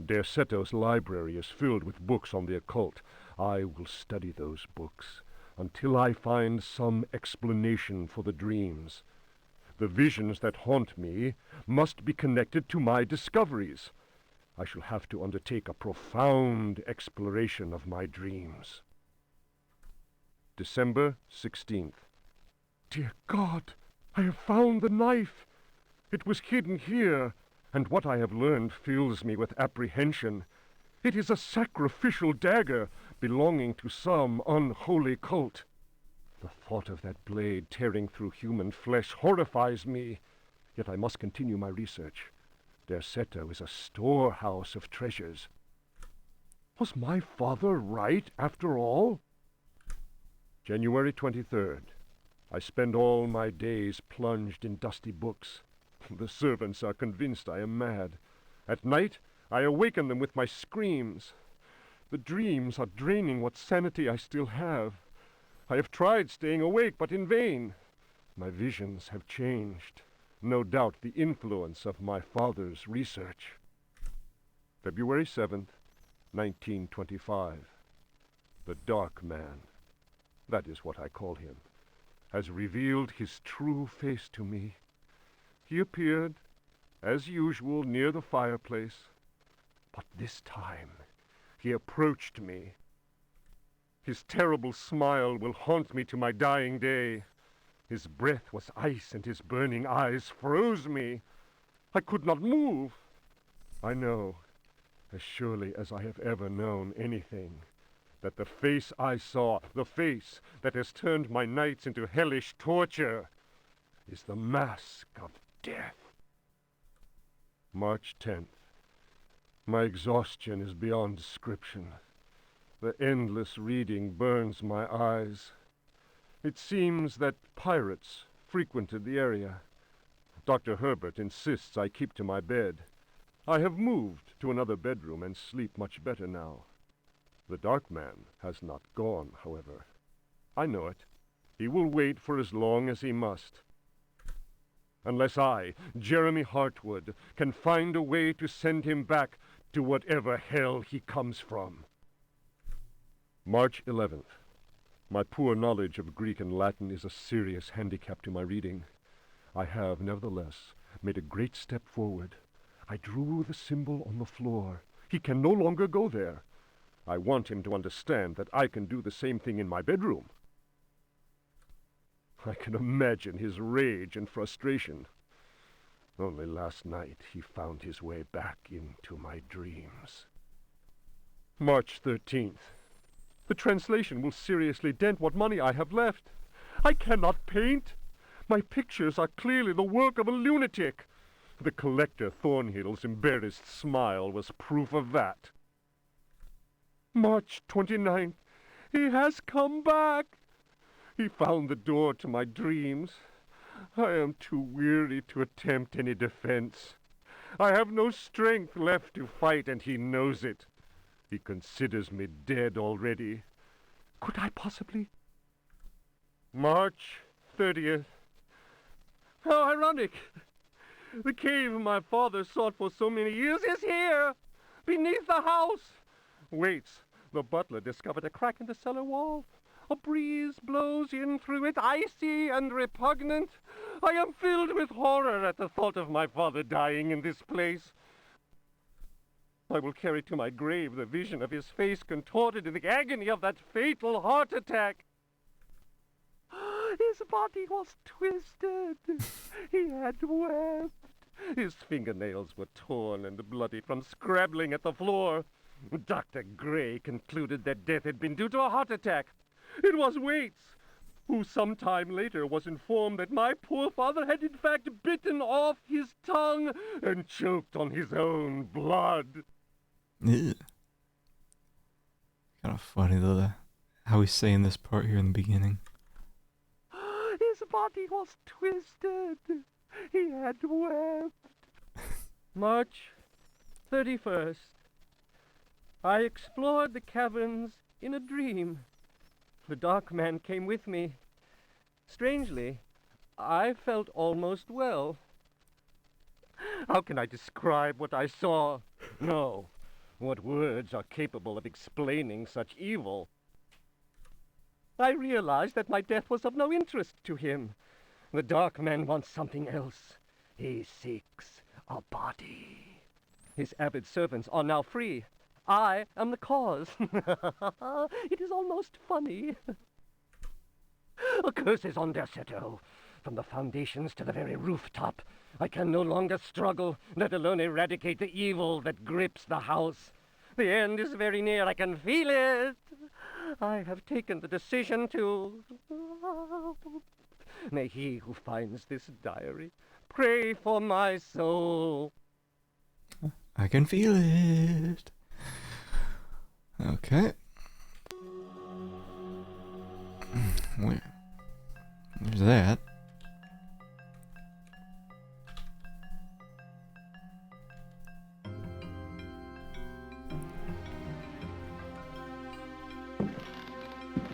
Derceto's library is filled with books on the occult. I will study those books until I find some explanation for the dreams. The visions that haunt me must be connected to my discoveries. I shall have to undertake a profound exploration of my dreams. December 16th. Dear God, I have found the knife. It was hidden here, and what I have learned fills me with apprehension. It is a sacrificial dagger belonging to some unholy cult. The thought of that blade tearing through human flesh horrifies me, yet I must continue my research. Derceto is a storehouse of treasures. Was my father right, after all? January 23rd. I spend all my days plunged in dusty books. The servants are convinced I am mad. At night, I awaken them with my screams. The dreams are draining what sanity I still have. I have tried staying awake, but in vain. My visions have changed. No doubt the influence of my father's research. February 7th, 1925. The Dark Man, that is what I call him, has revealed his true face to me. He appeared, as usual, near the fireplace, but this time he approached me. His terrible smile will haunt me to my dying day. His breath was ice, and his burning eyes froze me. I could not move. I know, as surely as I have ever known anything, that the face I saw, the face that has turned my nights into hellish torture, is the mask of death. March 10th. My exhaustion is beyond description. The endless reading burns my eyes. It seems that pirates frequented the area. Dr. Herbert insists I keep to my bed. I have moved to another bedroom and sleep much better now. The Dark Man has not gone, however. I know it. He will wait for as long as he must. Unless I, Jeremy Hartwood, can find a way to send him back to whatever hell he comes from. March 11th. My poor knowledge of Greek and Latin is a serious handicap to my reading. I have, nevertheless, made a great step forward. I drew the symbol on the floor. He can no longer go there. I want him to understand that I can do the same thing in my bedroom. I can imagine his rage and frustration. Only last night he found his way back into my dreams. March 13th. The translation will seriously dent what money I have left. I cannot paint. My pictures are clearly the work of a lunatic. The collector Thornhill's embarrassed smile was proof of that. March 29th. He has come back. He found the door to my dreams. I am too weary to attempt any defense. I have no strength left to fight, and he knows it. He considers me dead already. Could I possibly? March 30th. How ironic! The cave my father sought for so many years is here, beneath the house. Waits. The butler discovered a crack in the cellar wall. A breeze blows in through it, icy and repugnant. I am filled with horror at the thought of my father dying in this place. I will carry to my grave the vision of his face contorted in the agony of that fatal heart attack. His body was twisted. He had wept. His fingernails were torn and bloody from scrabbling at the floor. Dr. Gray concluded that death had been due to a heart attack. It was Waits, who some time later was informed that my poor father had in fact bitten off his tongue and choked on his own blood. Ew. Kind of funny though, how he's saying this part here in the beginning. His body was twisted. He had wept. March 31st. I explored the caverns in a dream. The Dark Man came with me. Strangely, I felt almost well. How can I describe what I saw? No. What words are capable of explaining such evil? I realized that my death was of no interest to him. The Dark Man wants something else. He seeks a body. His avid servants are now free. I am the cause. It is almost funny. A curse is on Derceto. From the foundations to the very rooftop. I can no longer struggle, let alone eradicate the evil that grips the house. The end is very near. I can feel it. I have taken the decision to... May he who finds this diary pray for my soul. I can feel it. Okay. There's that.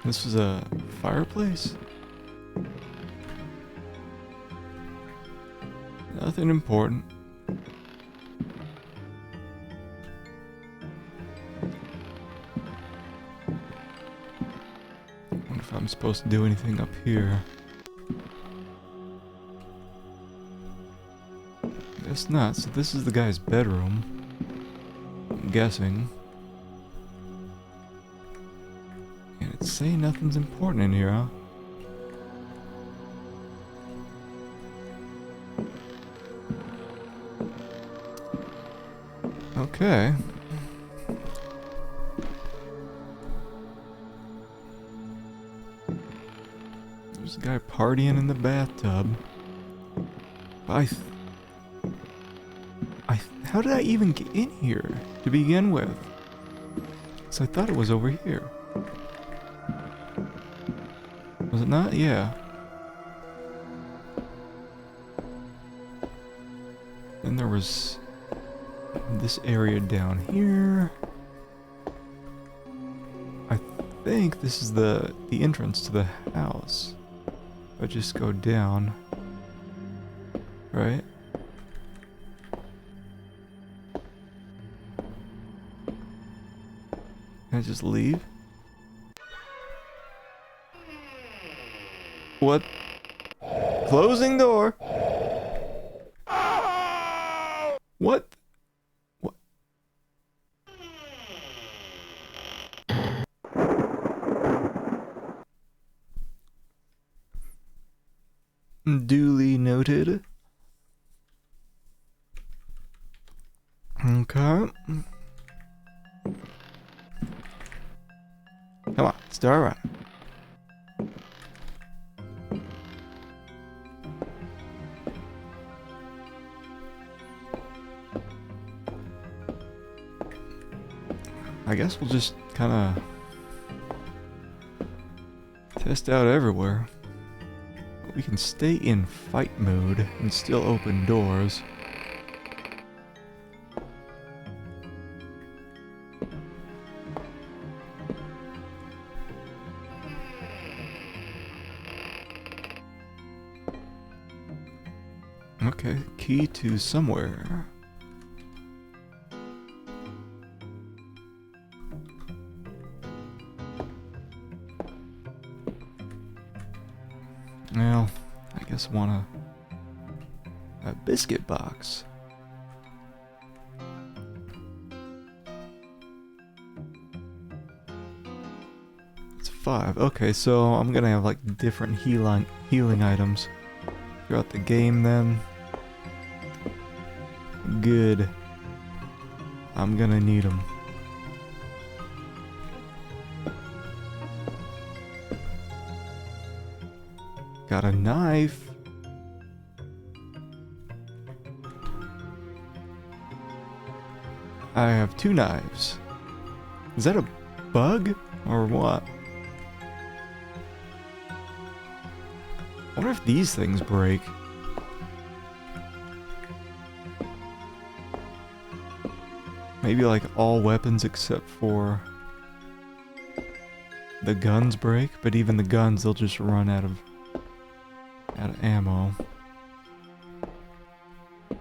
This is a fireplace? Nothing important. Wonder if I'm supposed to do anything up here. Guess not. So this is the guy's bedroom. I'm guessing. And it's saying nothing's important in here, huh? Okay. guy partying in the bathtub. How did I even get in here to begin with? So I thought it was over here. Was it not? Yeah. Then there was this area down here. I think this is the entrance to the house. If I just go down, right? Can I just leave? What? Closing door. What? What? Duly noted. Okay. Come on, start running. I guess we'll just kind of test out everywhere. We can stay in fight mode and still open doors. Okay, key to somewhere. Well, I guess I want a biscuit box. It's 5. Okay, so I'm gonna have like different healing items throughout the game then. Good. I'm gonna need them. Got a knife. I have 2 knives. Is that a bug or what? I wonder if these things break. Maybe like all weapons except for the guns break, but even the guns, they'll just run out of ammo. What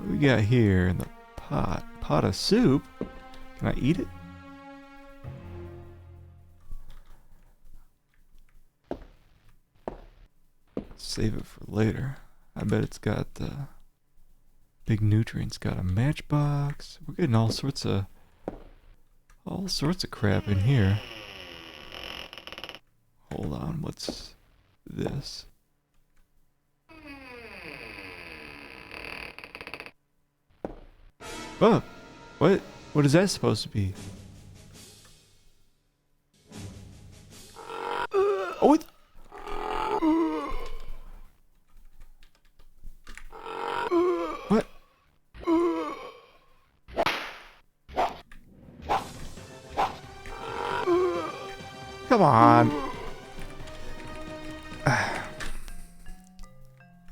do we got here in the pot? Pot of soup? Can I eat it? Save it for later. I bet it's got big nutrients. Got a matchbox. We're getting all sorts of crap in here. Hold on, what's this? Oh, what is that supposed to be? Oh, what? Come on.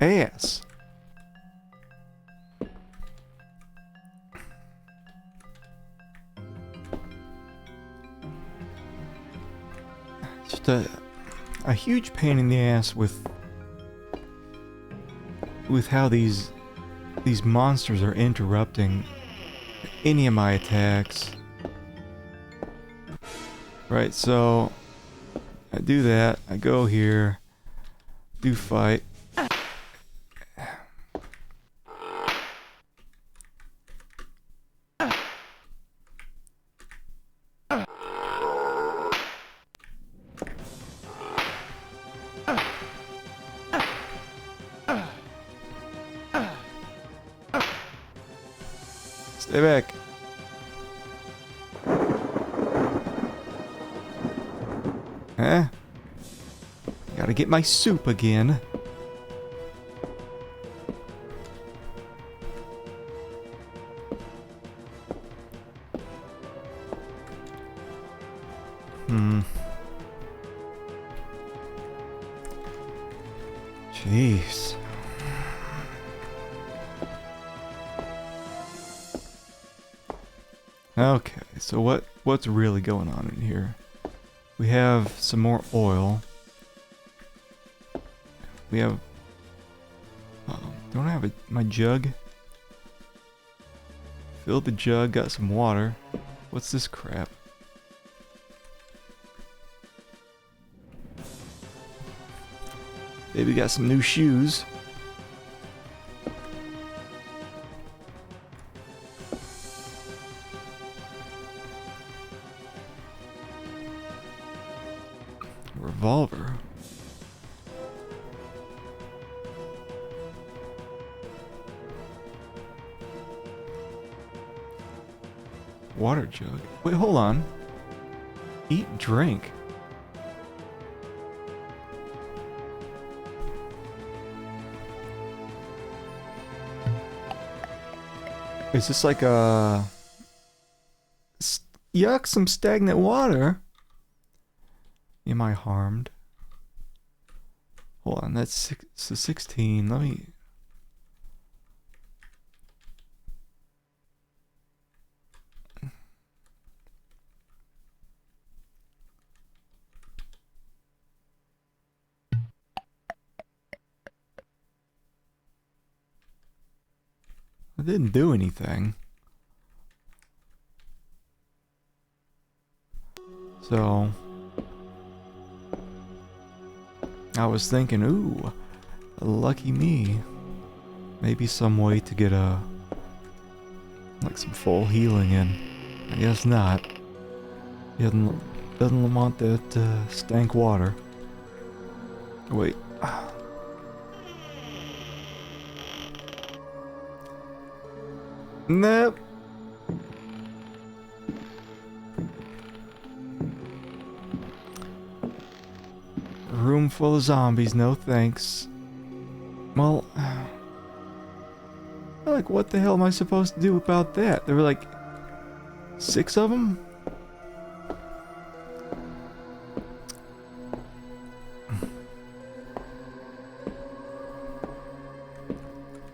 Ass. Just a huge pain in the ass with how these monsters are interrupting any of my attacks. Right, so I do that, I go here, do fight. Stay back. Huh? Gotta Gotta get my soup again. Jeez. Okay, so what's really going on in here? We have some more oil. We have... don't I have my jug? Filled the jug, got some water. What's this crap? Baby got some new shoes. Revolver. Water jug. Wait, hold on. Eat, drink. Is this like a... Yuck, some stagnant water. Am I harmed? Hold on, that's 16. Let me... I didn't do anything. So... I was thinking, ooh, lucky me. Maybe some way to get like some full healing in. I guess not. He doesn't want that stank water. Wait. Nope. Room full of zombies, no thanks. Well, like, what the hell am I supposed to do about that? There were like 6 of them?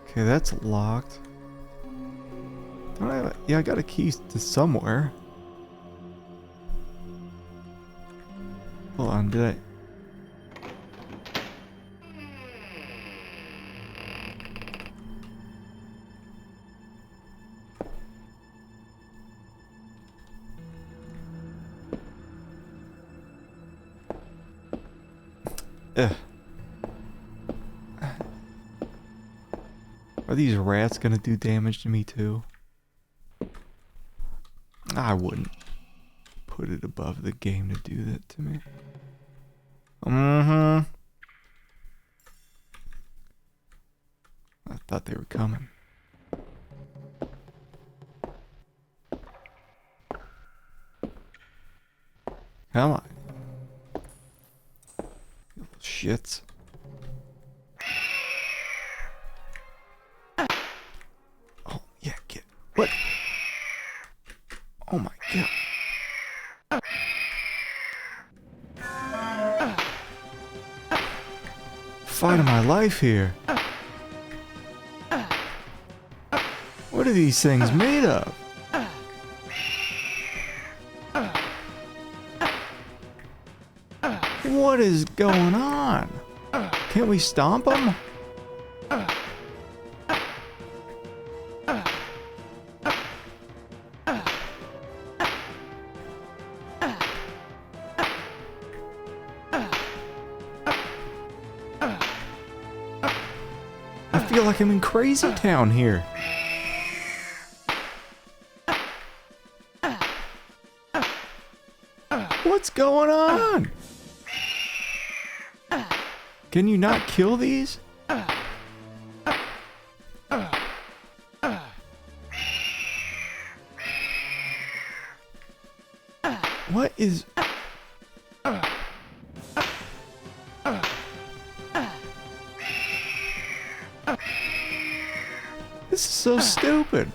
Okay, that's locked. Don't I have yeah, I got a key to somewhere. Hold on, did I... Ugh. Are these rats gonna do damage to me too? I wouldn't put it above the game to do that to me. I thought they were coming. Come on. You little shits. Oh, yeah, get... What? Oh my god. Fight of my life here. What are these things made of? What is going on? Can't we stomp them? I feel like I'm in Crazy Town here. What's going on? Can you not kill these? What is... so stupid.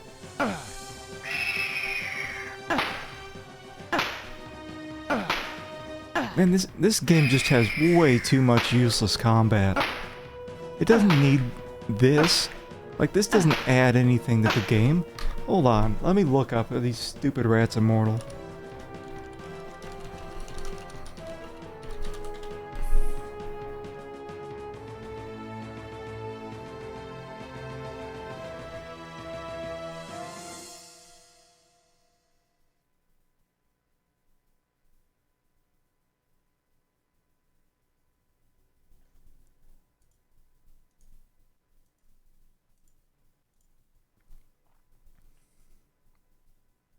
Man, this game just has way too much useless combat. It doesn't need this. Like, this doesn't add anything to the game. Hold on, let me look up, are these stupid rats immortal?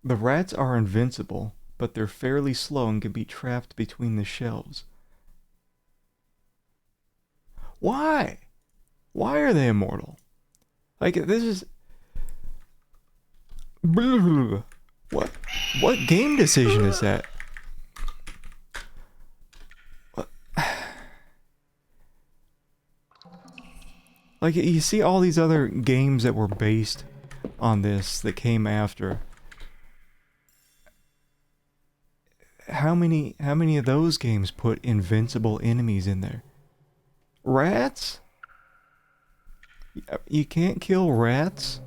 The rats are invincible, but they're fairly slow and can be trapped between the shelves. Why? Why are they immortal? Like, this is... What game decision is that? What? Like, you see all these other games that were based on this that came after. How many of those games put invincible enemies in there? Rats? You can't kill rats?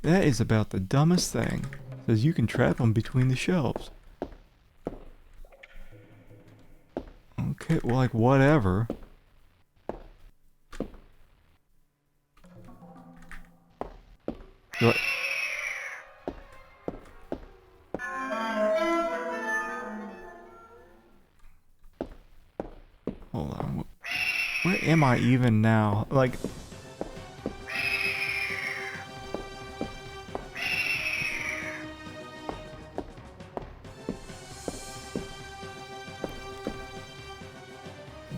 That is about the dumbest thing. It says you can trap them between the shelves. Okay, well, like, whatever. What? Hold on. Where am I even now? Like...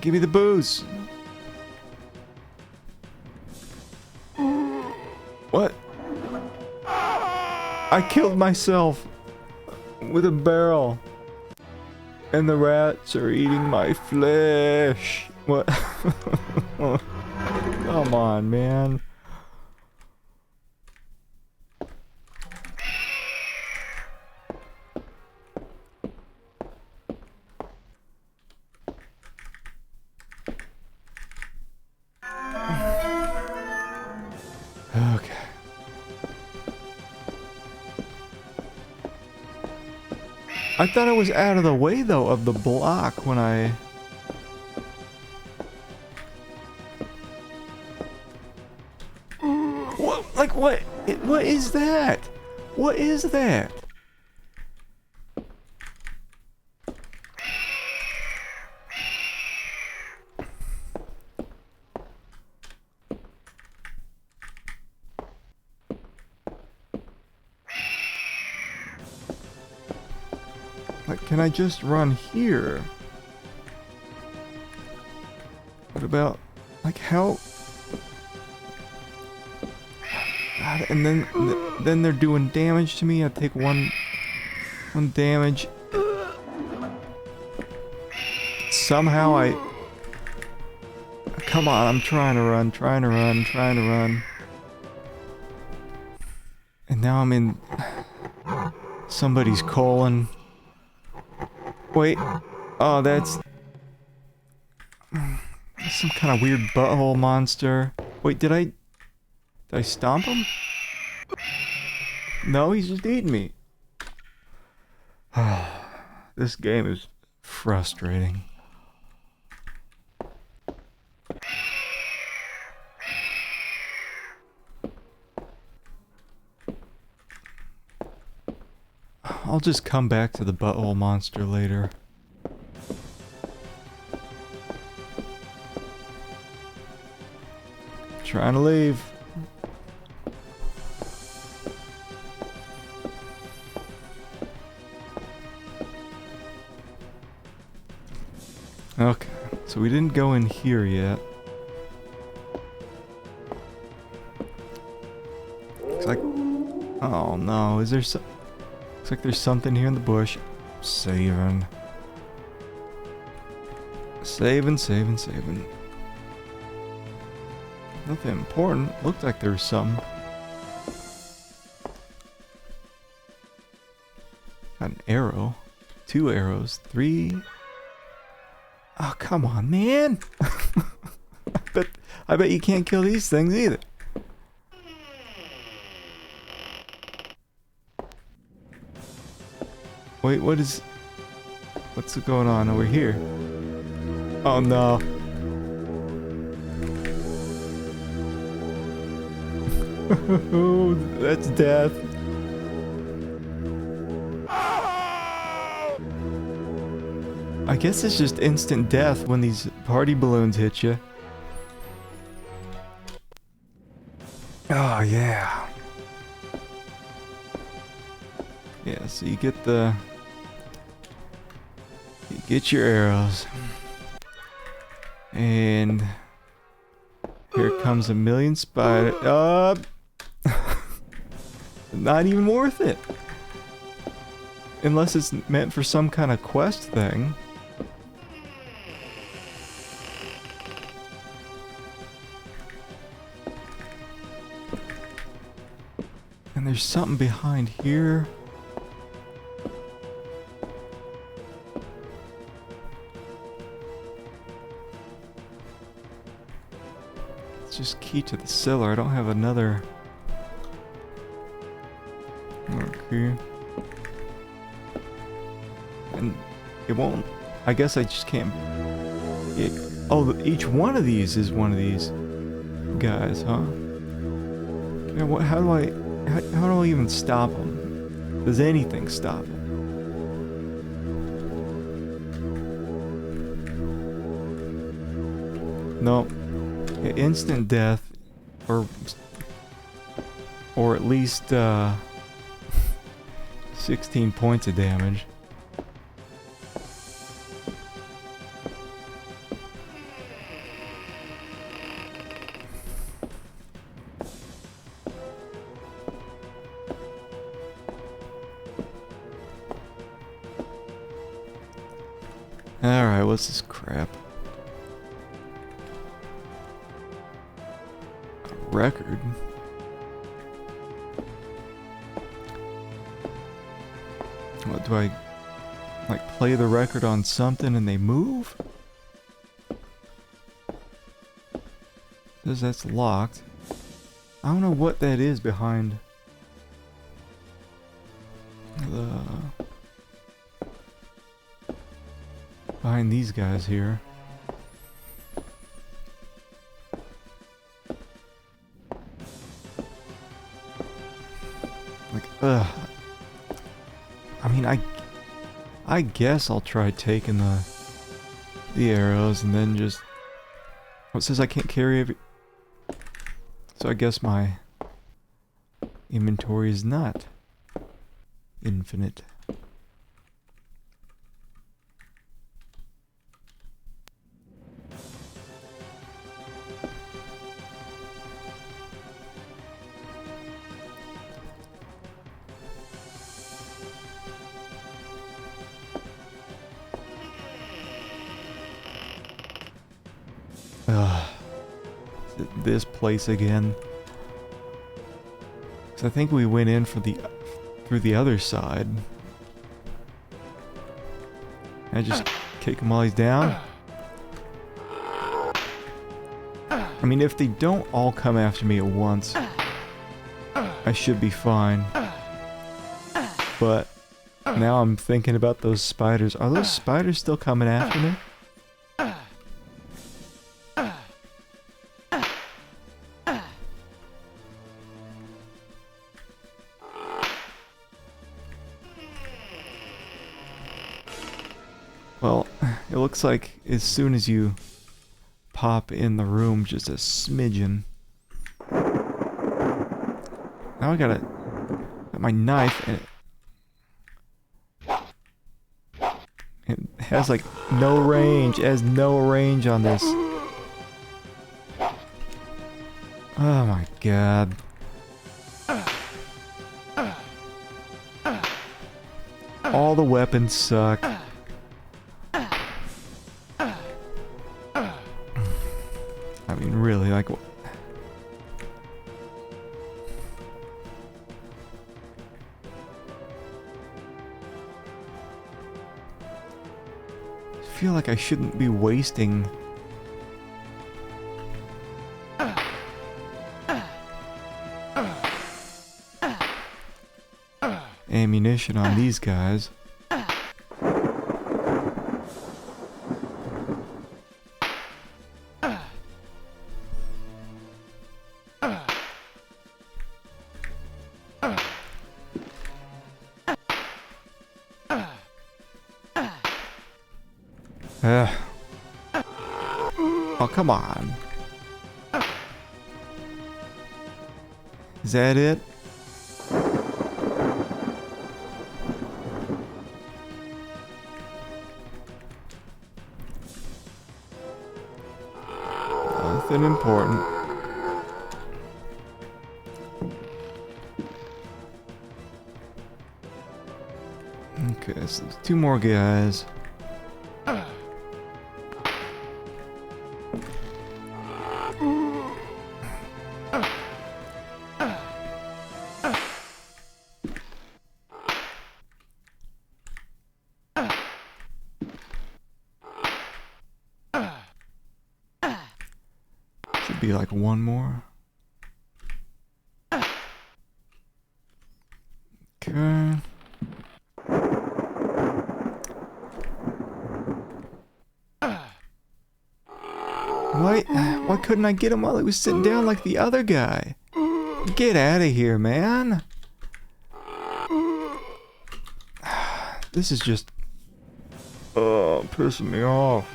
Give me the booze. What? I killed myself with a barrel. And the rats are eating my flesh. What? Come on, man. Okay. I thought I was out of the way, though, of the block when I... What? Like, what? What is that? What is that? Like, can I just run here? What about, like, how? God, and then they're doing damage to me. I take one damage. Somehow I... Come on, I'm trying to run. And now I'm in somebody's colon. Wait. Oh, that's some kind of weird butthole monster. Wait, did I stomp him? No, he's just eating me. This game is frustrating. I'll just come back to the butthole monster later. Trying to leave. Okay, so we didn't go in here yet. Looks like... Oh no, is there some... Looks like there's something here in the bush. Saving. Saving. Nothing important. Looked like there was some. Got an arrow. 2 arrows. 3. Oh, come on, man. I bet you can't kill these things either. Wait, what's going on over here? Oh no. That's death. I guess it's just instant death when these party balloons hit you. Oh yeah. Yeah, so you get your arrows. And here comes a million spiders. Not even worth it. Unless it's meant for some kind of quest thing. And there's something behind here. It's just key to the cellar. I don't have another. Okay. And it won't. I guess I just can't. Each one of these is one of these guys, huh? Yeah, how do I even stop them? Does anything stop them? No. Yeah, instant death, or at least 16 points of damage. Alright, what's this crap? A record? What, do I, like, play the record on something and they move? Says that's locked. I don't know what that is behind these guys here. Like, I mean, I guess I'll try taking the arrows and then just. Oh, it says I can't carry every. So I guess my inventory is not infinite. This place again. 'Cause I think we went in through the other side. I just kick him while he's down. I mean, if they don't all come after me at once, I should be fine. But now I'm thinking about those spiders. Are those spiders still coming after me? Well, it looks like as soon as you pop in the room, just a smidgen. Now I got my knife, and it has like no range. It has no range on this. Oh my god. All the weapons suck. I mean, really, like, feel like I shouldn't be wasting ammunition on these guys. Oh, come on. Is that it? Nothing important. Okay, so there's 2 more guys. Should be like 1 more. Okay. Why couldn't I get him while he was sitting down like the other guy? Get out of here, man. This is just pissing me off.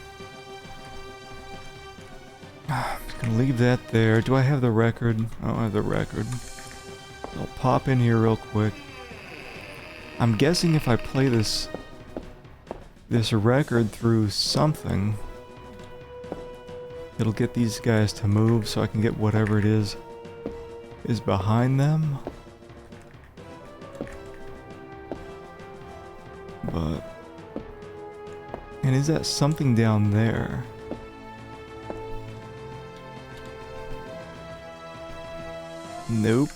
I'm just gonna leave that there. Do I have the record? I don't have the record. I'll pop in here real quick. I'm guessing if I play this record through something, it'll get these guys to move so I can get whatever it is behind them. But... and is that something down there? Nope.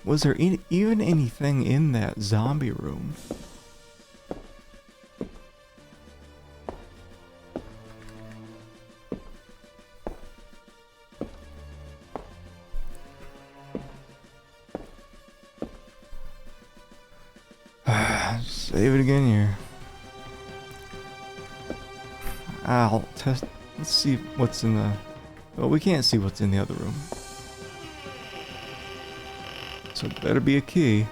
Was there even anything in that zombie room? Save it again here. I'll test. Let's see what's in the... well, we can't see what's in the other room. So it better be a key.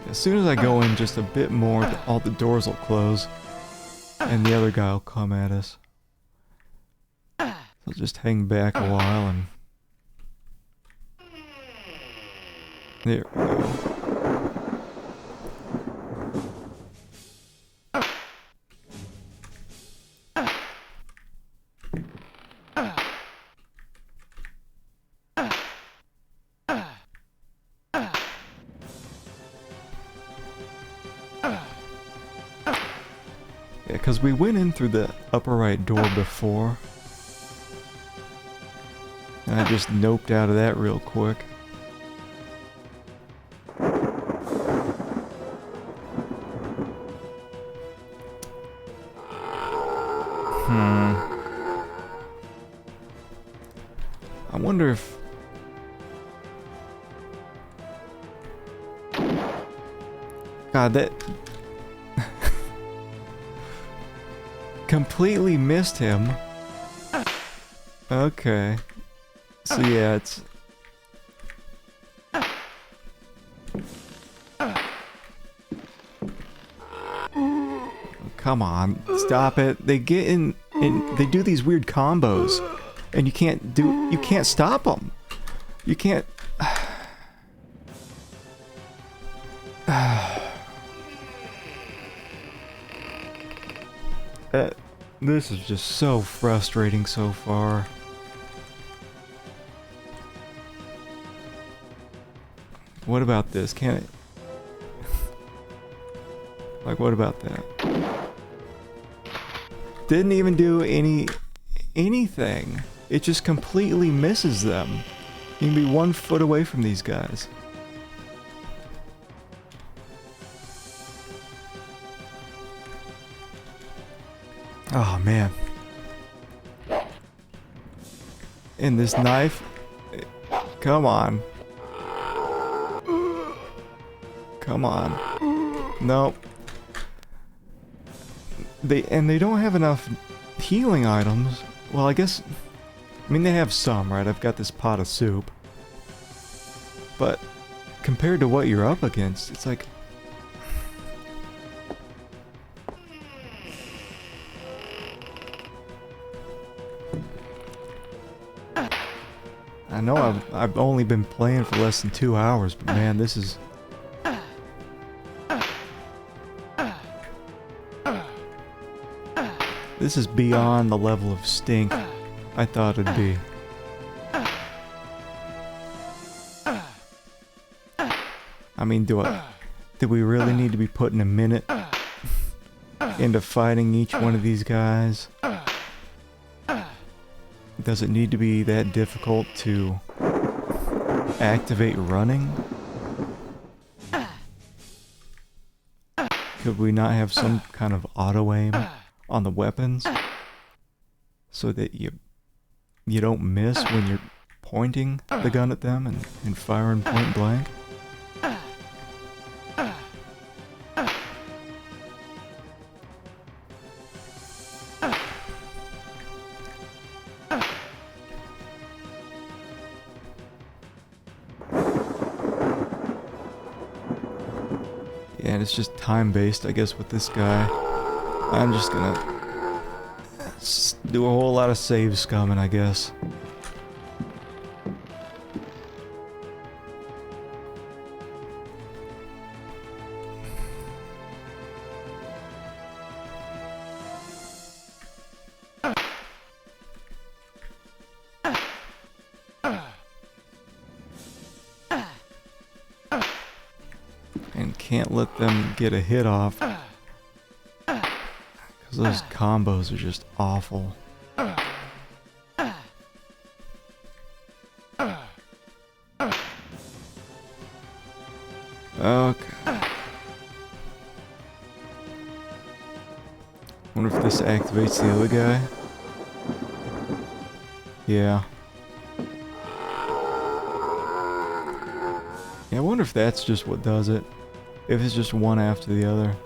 As soon as I go in just a bit more, all the doors will close, and the other guy will come at us. So just hang back a while and... there we go. Yeah, because we went in through the upper right door before. And I just noped out of that real quick. I wonder if... God, that... completely missed him. Okay. So yeah, it's... come on, stop it. They get in they do these weird combos, and you can't stop them. You can't... this is just so frustrating so far. What about this? Can it... Like, what about that? Didn't even do anything. It just completely misses them. You can be 1 foot away from these guys. Oh, man. And this knife... Come on. Come on. Nope. They don't have enough healing items. Well, I guess... I mean, they have some, right? I've got this pot of soup. But compared to what you're up against, it's like... I know I've only been playing for less than 2 hours, but man, this is... This is beyond the level of stink I thought it'd be. I mean, do we really need to be putting a minute into fighting each one of these guys? Does it need to be that difficult to activate running? Could we not have some kind of auto aim on the weapons so that you don't miss when you're pointing the gun at them and firing point blank? Yeah, and it's just time-based, I guess, with this guy. I'm just gonna do a whole lot of save scumming, I guess. And can't let them get a hit off. Because those combos are just awful. Okay. Wonder if this activates the other guy. Yeah. Yeah, I wonder if that's just what does it. If it's just one after the other.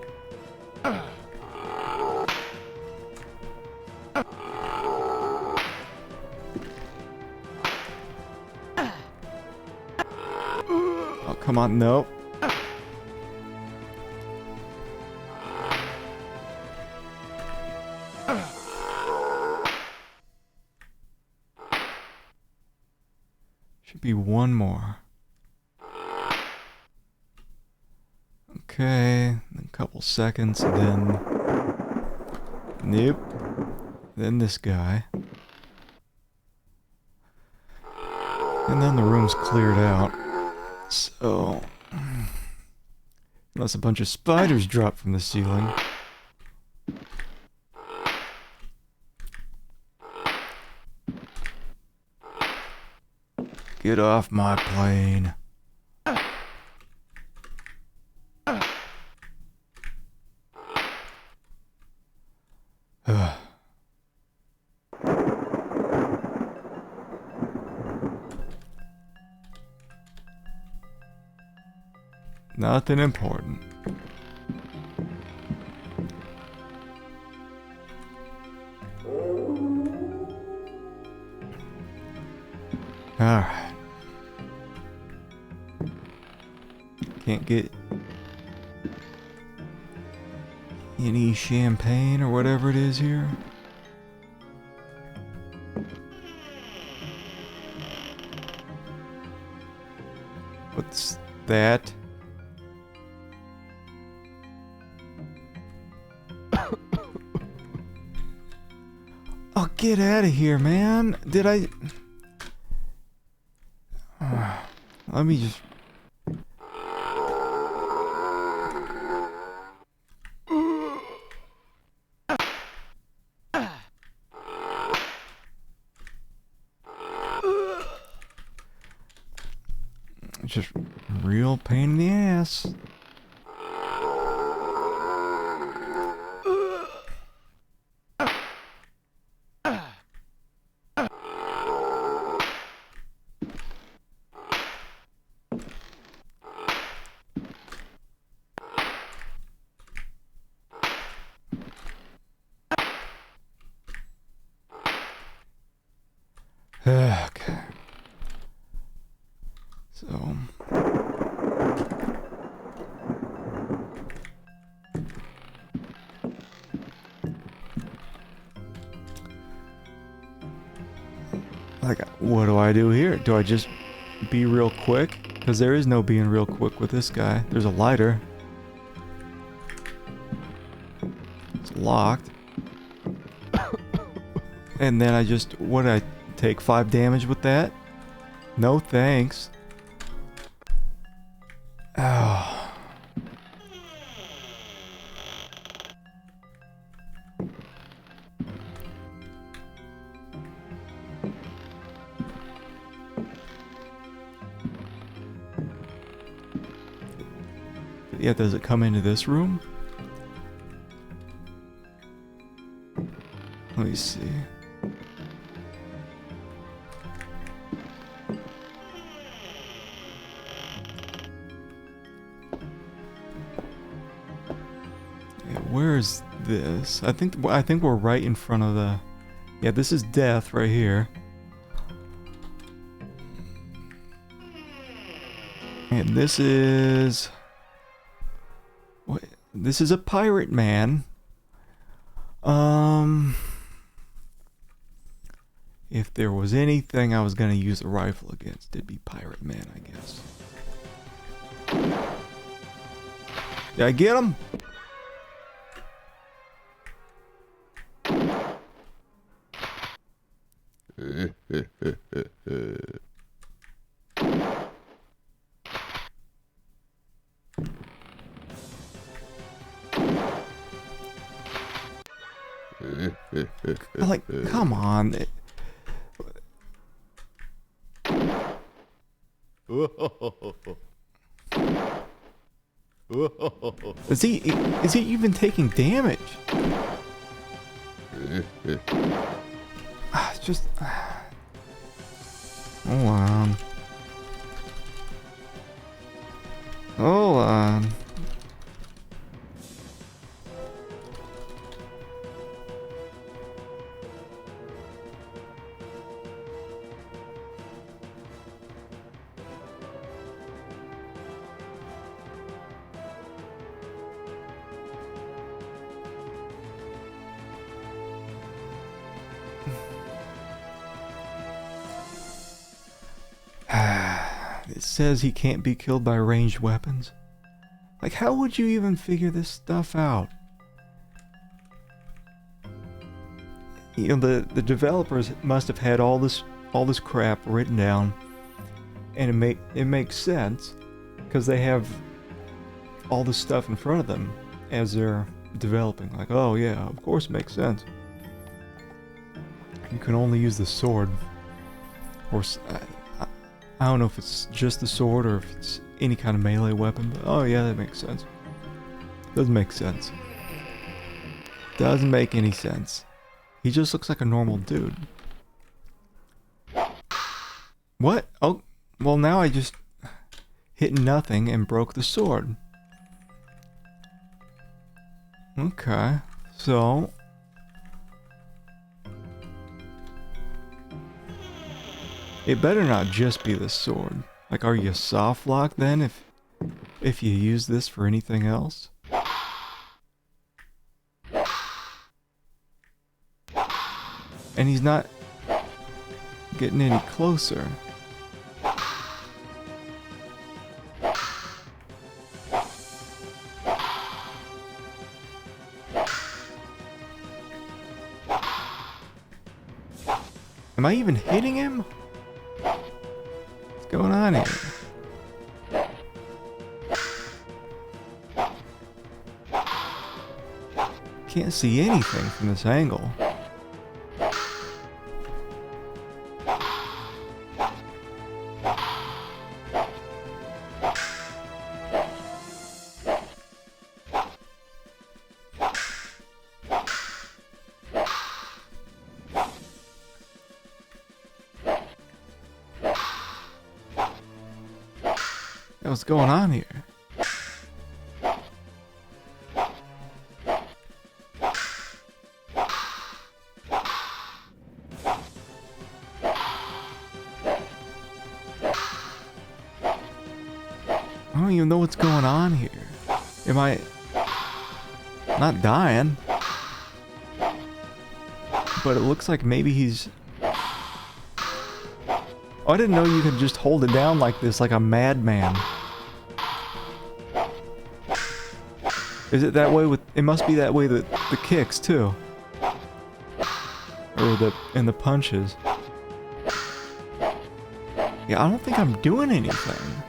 Oh, come on, nope. Should be one more. Okay, a couple seconds, and then... Nope. Then this guy. And then the room's cleared out. So... Unless a bunch of spiders drop from the ceiling. Get off my plane. Nothing important. Alright. Can't get any champagne or whatever it is here. What's that? Oh, get out of here, man. Did I... let me just... real pain in the ass. Okay. So. Like, what do I do here? Do I just be real quick? Because there is no being real quick with this guy. There's a lighter. It's locked. And then I just, what did I take 5 damage with that? No thanks. Oh. Yeah, does it come into this room? Let me see. Yeah, where is this? I think we're right in front of the. Yeah, this is death right here. And this is. What? This is a pirate man. If there was anything I was gonna use a rifle against, it'd be Pirate Man, I guess. Did I get him? Like, come on. Is he even taking damage? It's just hold on. Hold on. It says he can't be killed by ranged weapons. Like, how would you even figure this stuff out? You know, the developers must have had all this crap written down, and it makes sense because they have all this stuff in front of them as they're developing. Like, oh yeah, of course it makes sense. You can only use the sword, or I don't know if it's just the sword or if it's any kind of melee weapon, but oh yeah, that makes sense. Doesn't make sense. Doesn't make any sense. He just looks like a normal dude. What? Oh, well now I just hit nothing and broke the sword. Okay, so it better not just be the sword. Like, are you soft locked then if you use this for anything else? And he's not getting any closer. Am I even hitting him? What's going on here? Can't see anything from this angle. What's going on here? I don't even know what's going on here. Am I not dying? But it looks like maybe he's... Oh, I didn't know you could just hold it down like this, like a madman. Is it that way with... It must be that way with the kicks, too. Or and the punches. Yeah, I don't think I'm doing anything.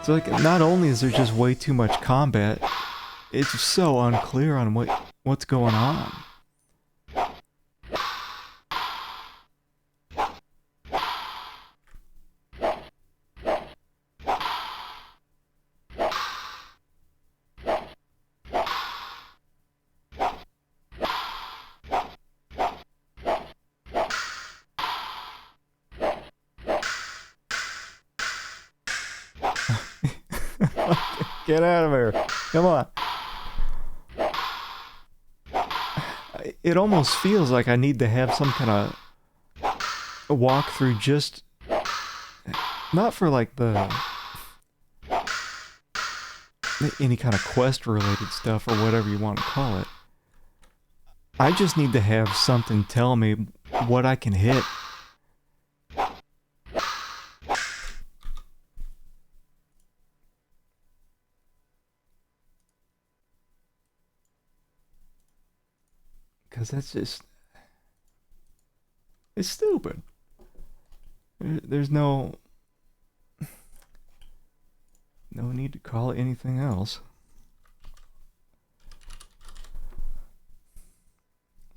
So, like, not only is there just way too much combat, it's so unclear on what's going on. Get out of here. Come on. It almost feels like I need to have some kind of walkthrough just... Not for like any kind of quest related stuff or whatever you want to call it. I just need to have something tell me what I can hit. Because that's just... It's stupid. There's no need to call it anything else.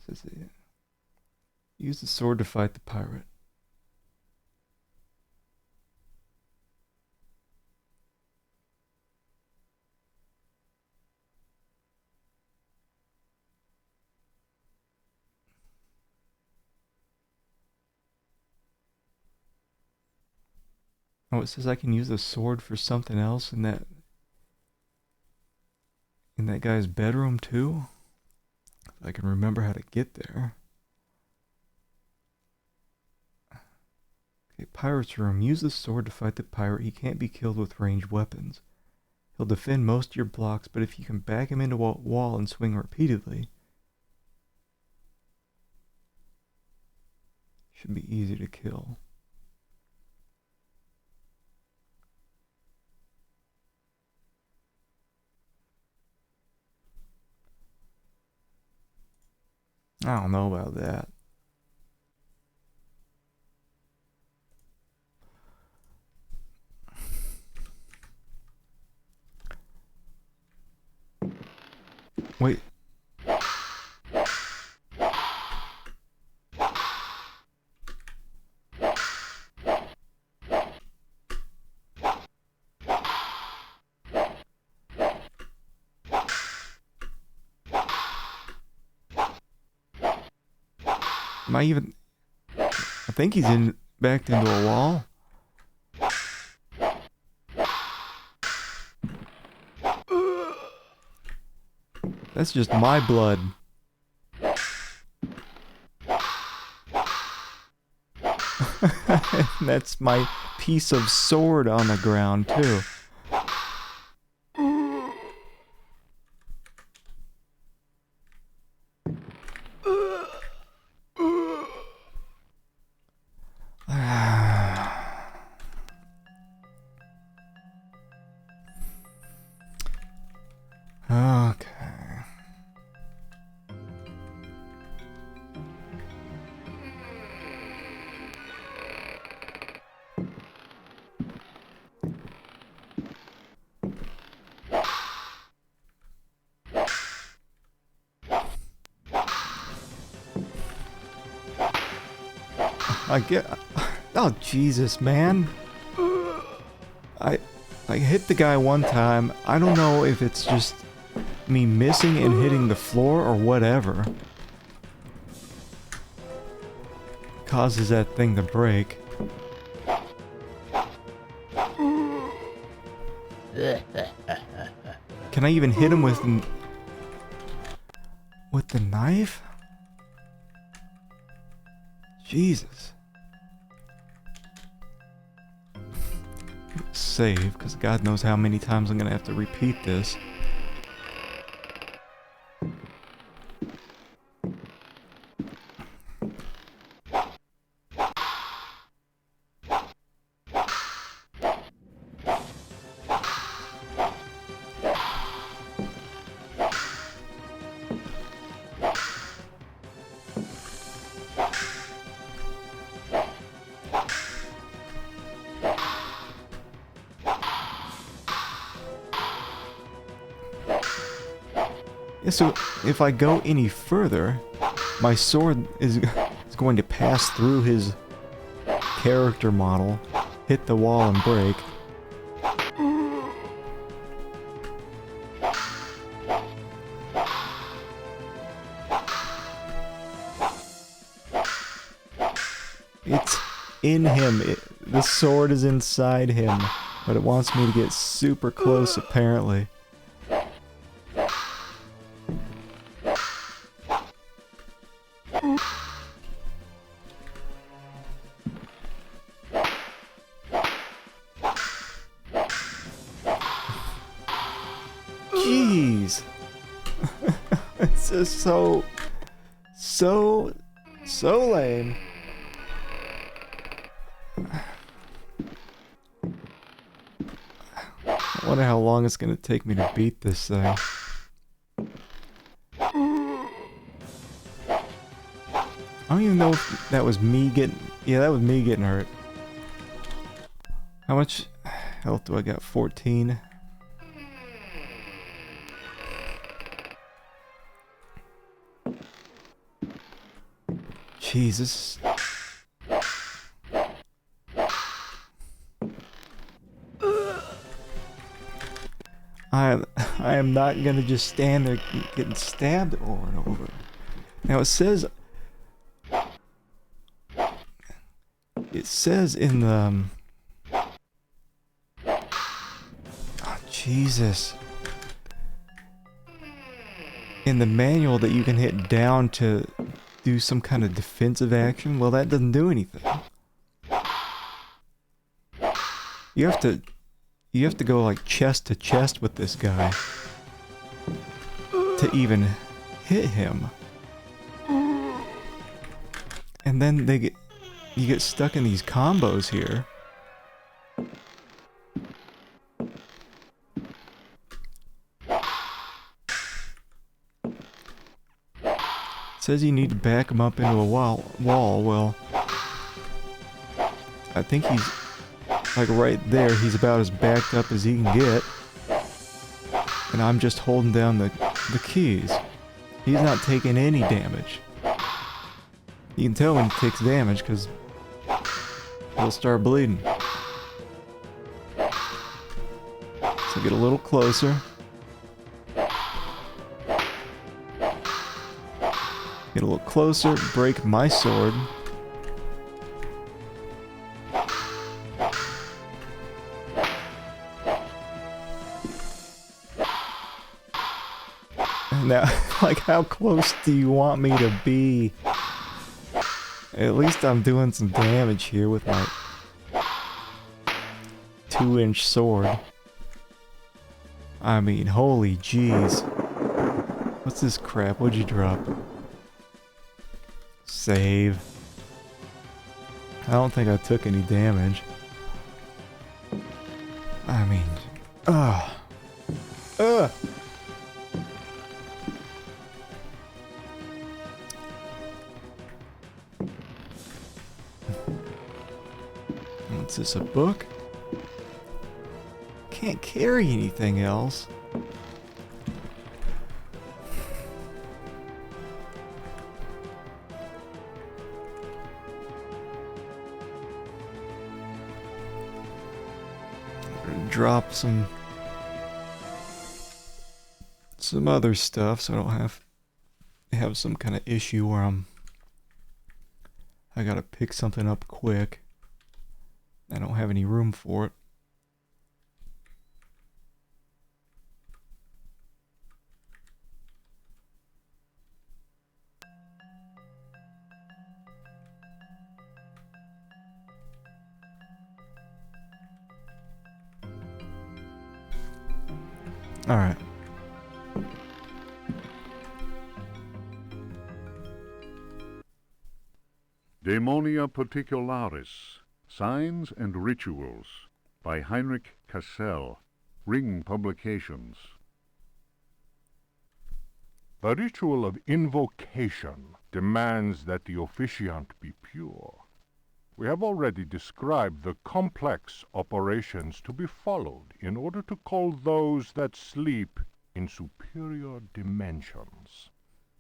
Says it. Use the sword to fight the pirate. Oh, it says I can use the sword for something else in that guy's bedroom too. If I can remember how to get there. Okay, pirate's room. Use the sword to fight the pirate. He can't be killed with ranged weapons. He'll defend most of your blocks, but if you can back him into a wall and swing repeatedly, should be easy to kill. I don't know about that. Wait. Am I even... I think he's backed into a wall. That's just my blood. That's my piece of sword on the ground, too. I get... Oh, Jesus, man. I hit the guy one time. I don't know if it's just me missing and hitting the floor or whatever causes that thing to break. Can I even hit him with the knife? Jesus. Save, because God knows how many times I'm gonna have to repeat this. Yeah, so if I go any further, my sword is going to pass through his character model, hit the wall and break. It's in him. The sword is inside him, but it wants me to get super close apparently. Jeez. It's just so lame. I wonder how long it's gonna take me to beat this thing. I don't even know if that was me getting... Yeah, that was me getting hurt. How much health do I got? 14. Jesus. I am not gonna just stand there getting stabbed over and over. Now it says in the oh, Jesus. In the manual that you can hit down to do some kind of defensive action. Well, that doesn't do anything. You have to go like chest to chest with this guy to even hit him. And then you get stuck in these combos here. It says you need to back him up into a wall. Well, I think he's like right there. He's about as backed up as he can get. And I'm just holding down the keys. He's not taking any damage. You can tell when he takes damage because he'll start bleeding. So get a little closer. Get a little closer, break my sword. Now, like, how close do you want me to be? At least I'm doing some damage here with my 2-inch sword. I mean, holy jeez. What's this crap? What'd you drop? Save. I don't think I took any damage. I mean, ugh. What's this, a book? Can't carry anything else. Drop some other stuff so I don't have some kind of issue where I gotta pick something up quick. I don't have any room for it. Alright. Daemonia Particularis, Signs and Rituals, by Heinrich Cassel, Ring Publications. The ritual of invocation demands that the officiant be pure. We have already described the complex operations to be followed in order to call those that sleep in superior dimensions.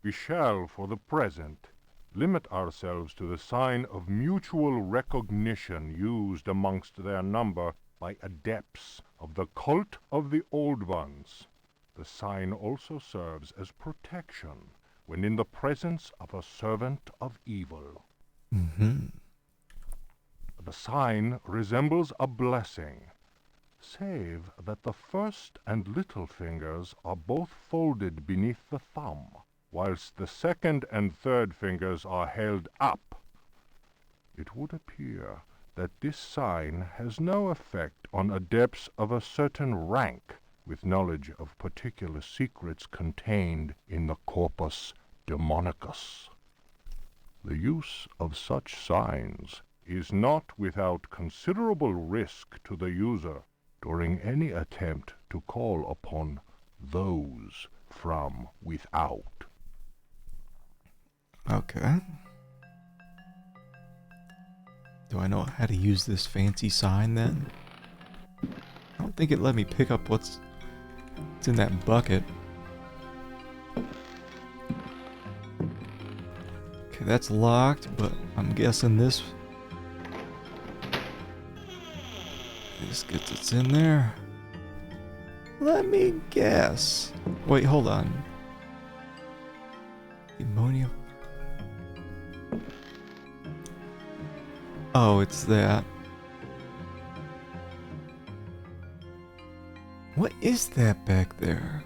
We shall, for the present, limit ourselves to the sign of mutual recognition used amongst their number by adepts of the cult of the Old Ones. The sign also serves as protection when in the presence of a servant of evil. Mm-hmm. The sign resembles a blessing, save that the first and little fingers are both folded beneath the thumb, whilst the second and third fingers are held up. It would appear that this sign has no effect on adepts of a certain rank, with knowledge of particular secrets contained in the Corpus Demonicus. The use of such signs is not without considerable risk to the user during any attempt to call upon those from without. Okay. Do I know how to use this fancy sign then? I don't think it let me pick up what's in that bucket. Okay, that's locked, but I'm guessing this gets it's in there. Let me guess. Wait, hold on. Ammonia. Oh, it's that. What is that back there?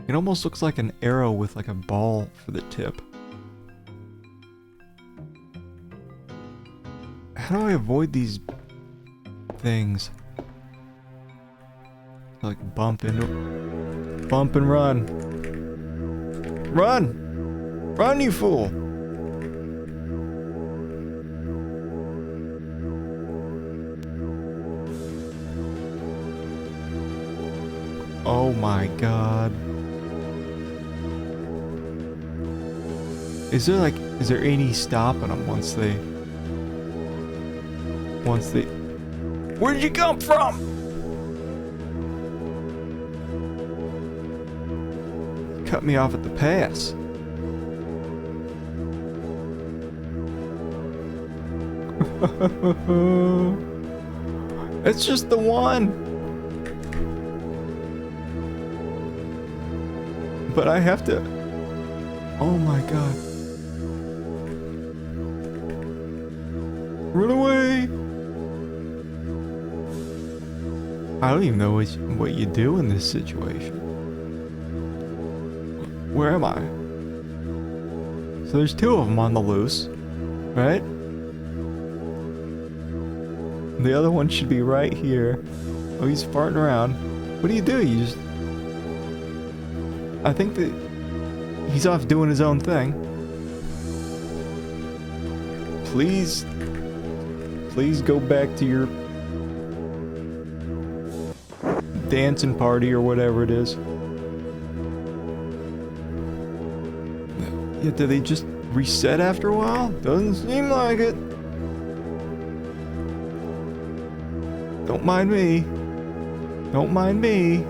It almost looks like an arrow with like a ball for the tip. How do I avoid these things? Like bump and run. Run! Run, you fool! Oh my god. Is there any stopping them once they... Where'd you come from? Cut me off at the pass. It's just the one. But I have to... Oh my god. Run away! I don't even know what you do in this situation. Where am I? So there's two of them on the loose, right? The other one should be right here. Oh, he's farting around. What do? You just... I think that he's off doing his own thing. Please go back to your dancing party or whatever it is. Yeah, do they just reset after a while? Doesn't seem like it. Don't mind me. Don't mind me.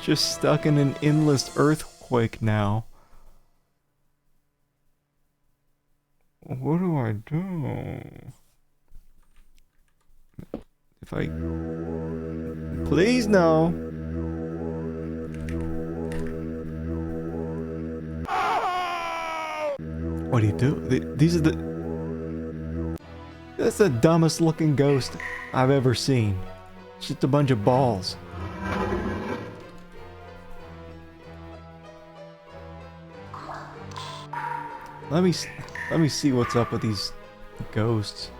Just stuck in an endless earthquake now. What do I do? If I... Please no. What do you do? These are the... That's the dumbest looking ghost I've ever seen. It's just a bunch of balls. Let me see what's up with these ghosts.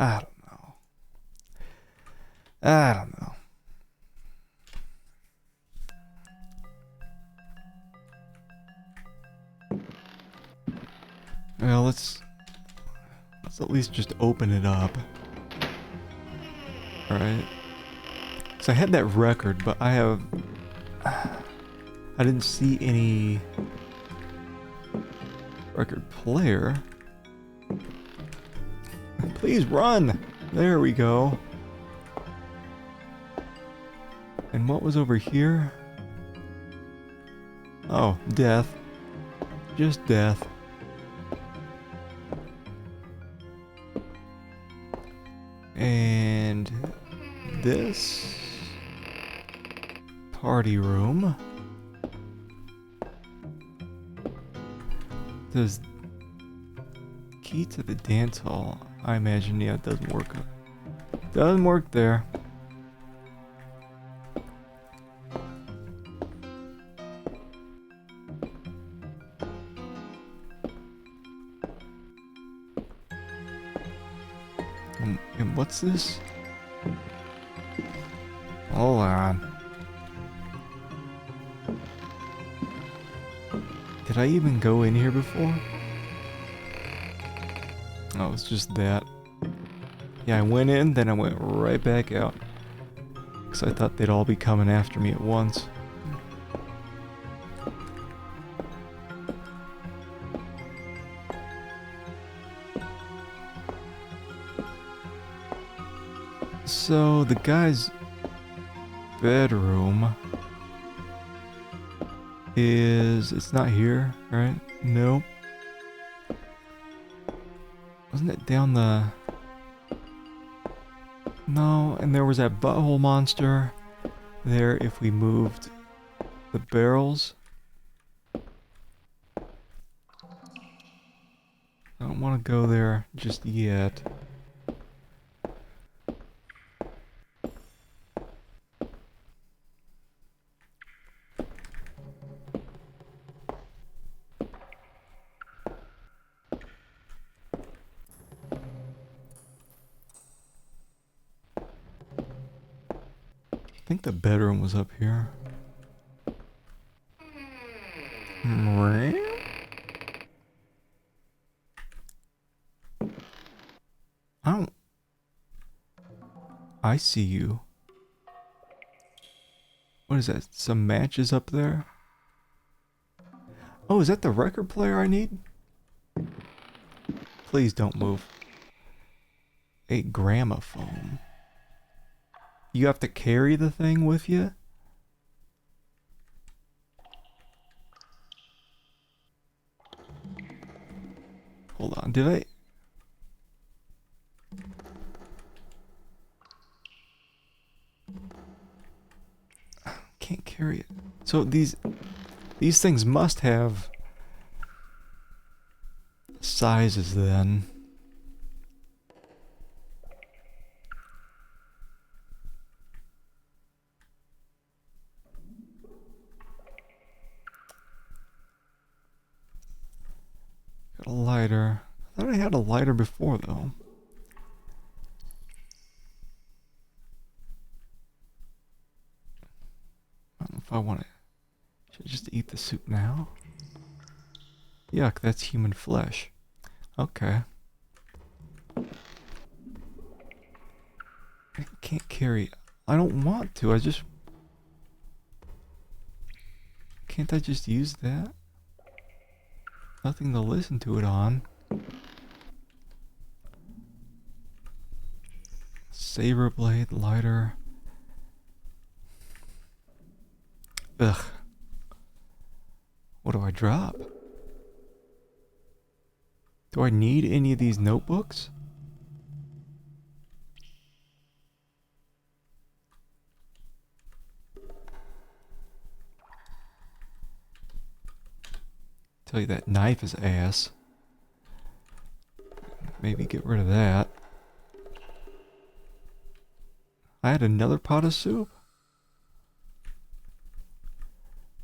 I don't know. I don't know. Well, let's at least just open it up. Alright. So I had that record, but I didn't see any record player. Please run! There we go. And what was over here? Oh, death. Just death. And this party room. Does key to the dance hall? I imagine, yeah, it doesn't work. Doesn't work there. And what's this? Hold on. Did I even go in here before? Oh, it's just that. Yeah, I went in, then I went right back out. Because I thought they'd all be coming after me at once. So, the guy's bedroom is... It's not here, right? Nope. Wasn't it down the... No, and there was that butthole monster there if we moved the barrels. I don't want to go there just yet. I think the bedroom was up here. I don't... I see you. What is that? Some matches up there? Oh, is that the record player I need? Please don't move. A gramophone. You have to carry the thing with you? Hold on, did I... Can't carry it. So these things must have sizes then. Got a lighter. I thought I had a lighter before though. I don't know if I want to. Should I just eat the soup now? Yuck, that's human flesh. Okay. I can't carry. I don't want to. I just. Can't I just use that? Nothing to listen to it on. Saber blade, lighter. Ugh. What do I drop? Do I need any of these notebooks? Tell you that knife is ass. Maybe get rid of that. I had another pot of soup?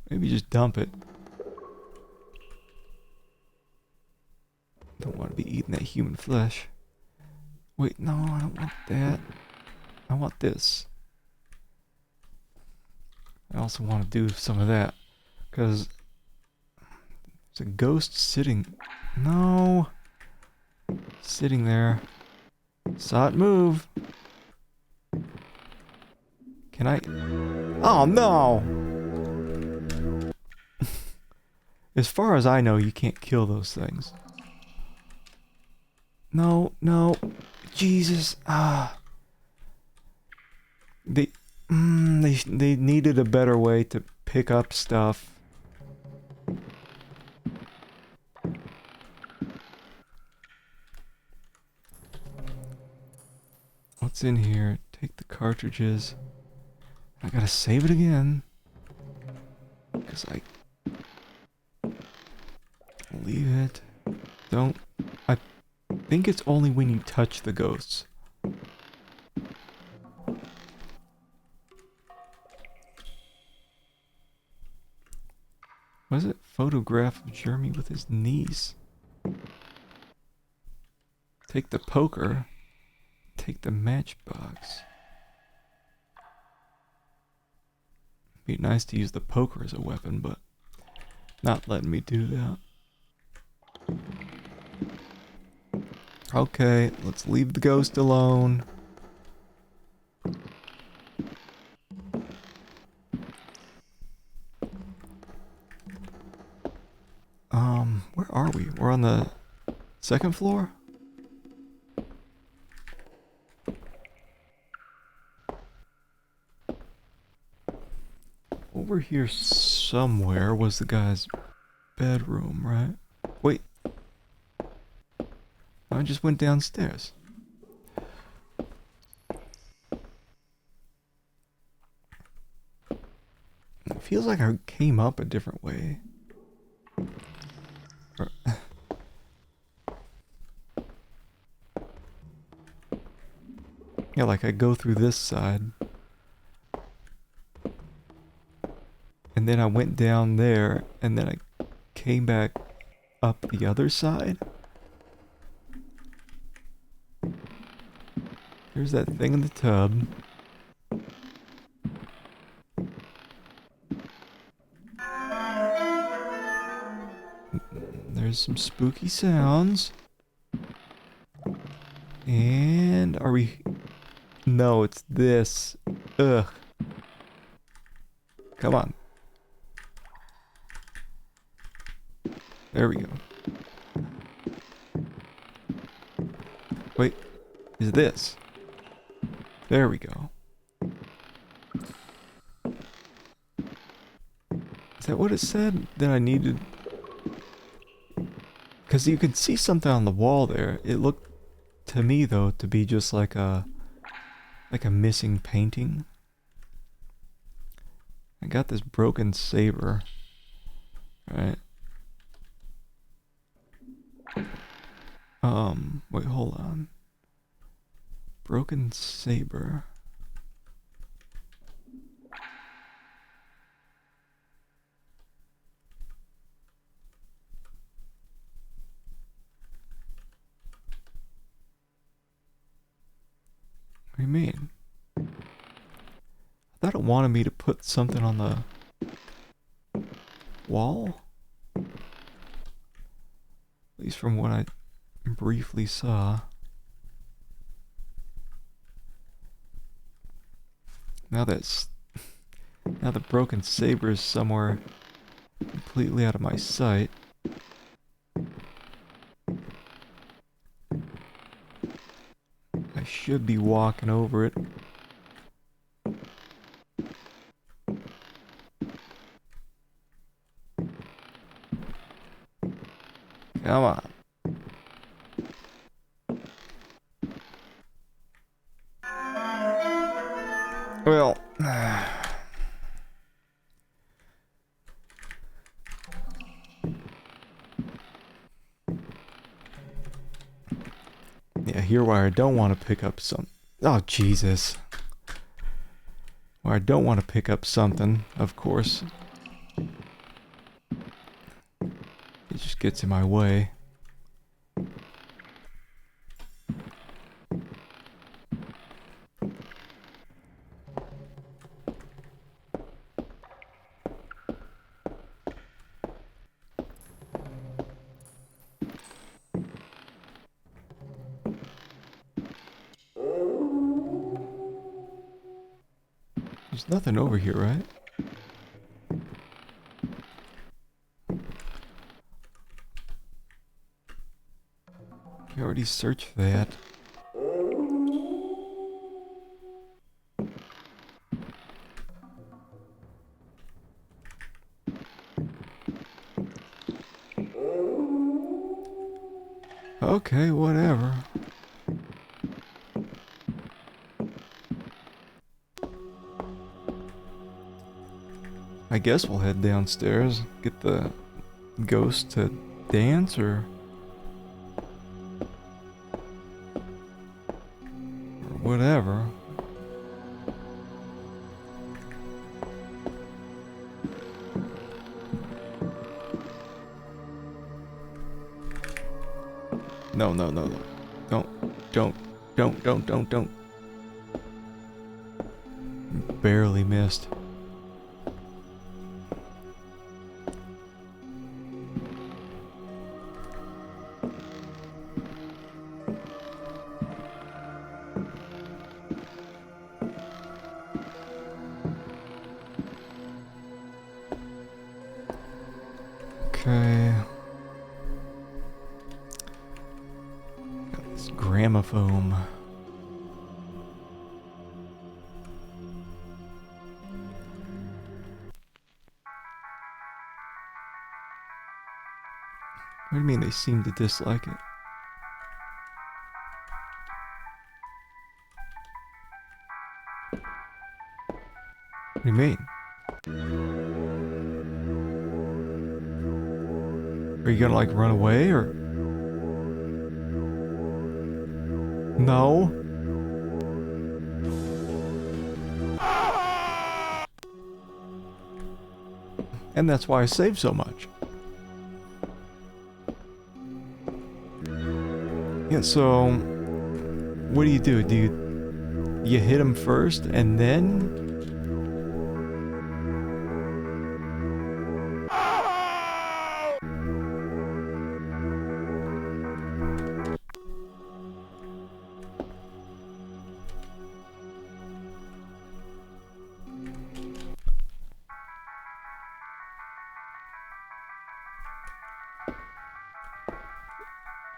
Maybe just dump it. Don't want to be eating that human flesh. Wait, no, I don't want that. I want this. I also want to do some of that. Because there's a ghost sitting... No. Sitting there. Saw it move. Can I... Oh, no! As far as I know, you can't kill those things. No, no. Jesus. Ah. They needed a better way to pick up stuff. What's in here? Take the cartridges. I gotta save it again. Because I... Leave it. Don't... I think it's only when you touch the ghosts. Was it? Photograph of Jeremy with his niece. Take the poker. Take the matchbox. Be nice to use the poker as a weapon, but not letting me do that. Okay, let's leave the ghost alone. Where are we? We're on the second floor? Over here somewhere was the guy's bedroom, right? Wait. I just went downstairs. It feels like I came up a different way. Yeah, like I go through this side. And then I went down there, and then I came back up the other side. Here's that thing in the tub. There's some spooky sounds. And are we... No, it's this. Ugh. Come on. There we go. Wait, is this? There we go. Is that what it said that I needed? Because you could see something on the wall there. It looked to me though to be just like a missing painting. I got this broken saber. Right. Wait, hold on. Broken saber. What do you mean? I thought it wanted me to put something on the wall? At least from what I briefly saw. Now the broken saber is somewhere completely out of my sight. I should be walking over it. Come on. Well, yeah, here where I don't want to pick up some... Oh, Jesus. Where I don't want to pick up something, of course. It just gets in my way. There's nothing over here, right? We already searched that. Okay, whatever. I guess we'll head downstairs, get the ghost to dance, or whatever. No, no, no, no. Don't. Barely missed. Okay. Got this gramophone. What do you mean they seem to dislike it? What do you mean? Are you gonna like run away or? No. And that's why I save so much. Yeah, so what do? You hit him first and then?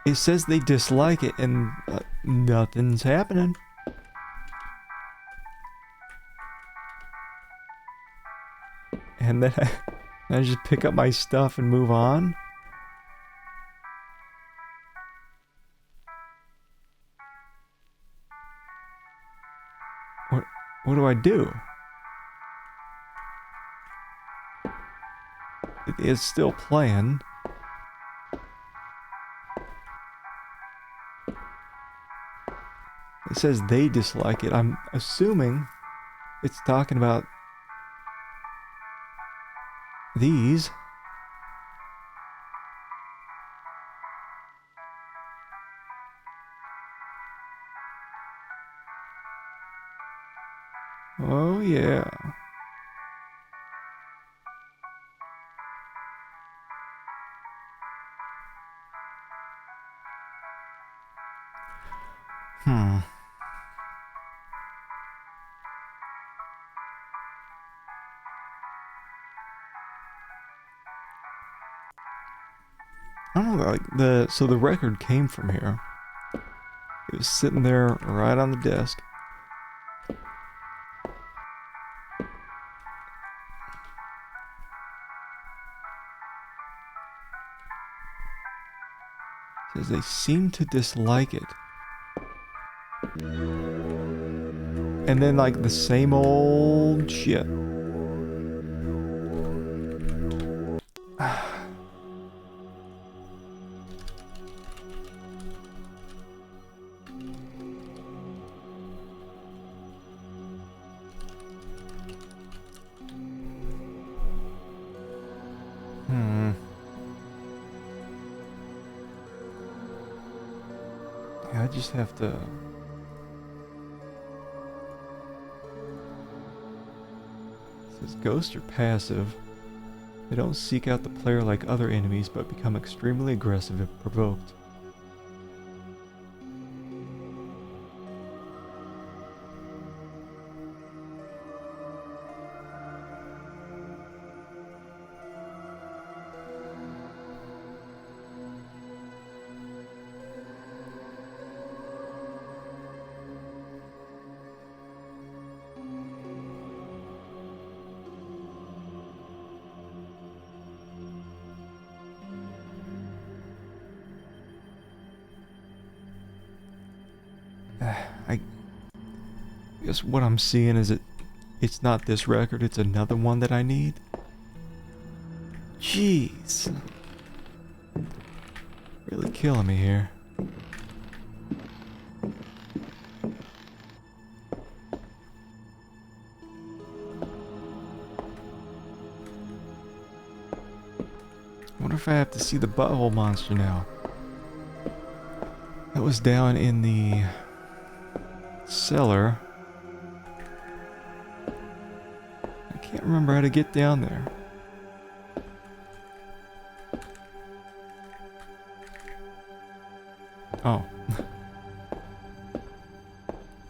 It says they dislike it and nothing's happening. And then I just pick up my stuff and move on. What do I do? It's still playing. It says they dislike it. I'm assuming it's talking about these. Oh yeah. I don't know, like so the record came from here. It was sitting there right on the desk. It says they seem to dislike it. And then like the same old shit. Yeah, I just have to... It says ghosts are passive. They don't seek out the player like other enemies, but become extremely aggressive if provoked. I guess what I'm seeing is it's not this record, it's another one that I need. Jeez. Really killing me here. I wonder if I have to see the butthole monster now. That was down in the cellar. I can't remember how to get down there. Oh.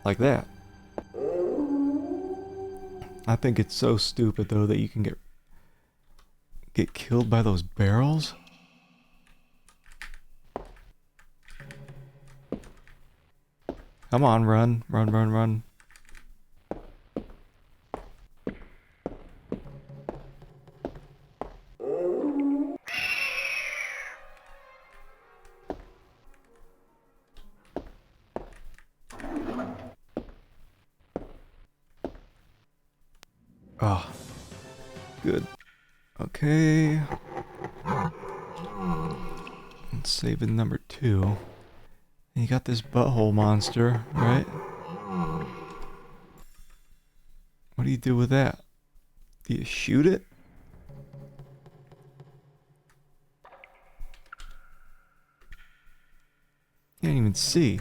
Like that. I think it's so stupid though that you can get killed by those barrels. Come on, run, run, run, run. Oh, good. Okay. Let's save in number 2. You got this butthole monster, right? What do you do with that? Do you shoot it? Can't even see.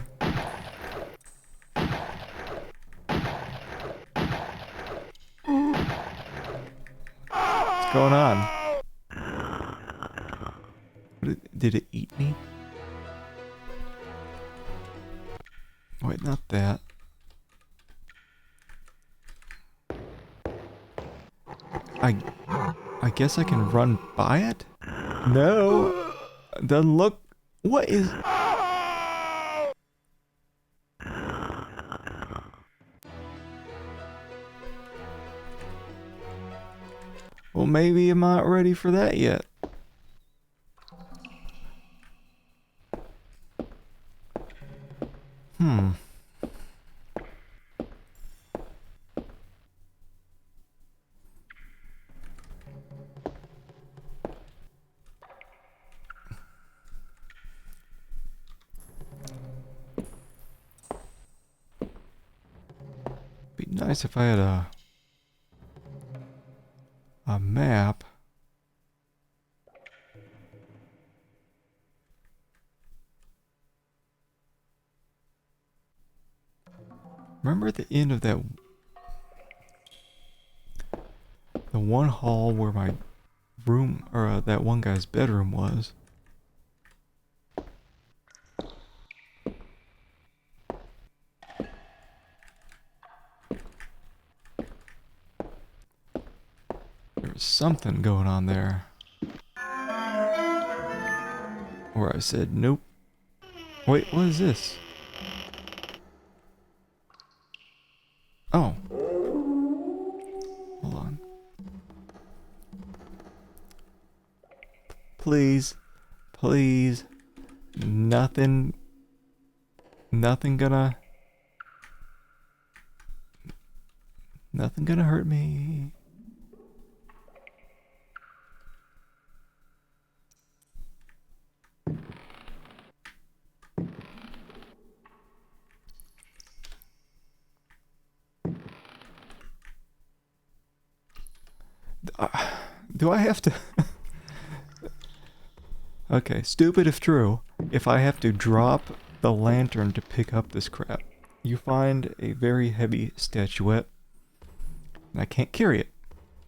What's going on? Did it eat me? Wait, not that. I guess I can run by it? No. Doesn't look. What is? Well, maybe I'm not ready for that yet. Be nice if I had a map. Remember at the end of the one hall where my room, or that one guy's bedroom was? There was something going on there. Where I said, nope. Wait, what is this? Oh. Hold on. Please. Please. Nothing gonna hurt me. Do I have to? Okay, stupid if true. If I have to drop the lantern to pick up this crap, you find a very heavy statuette, and I can't carry it.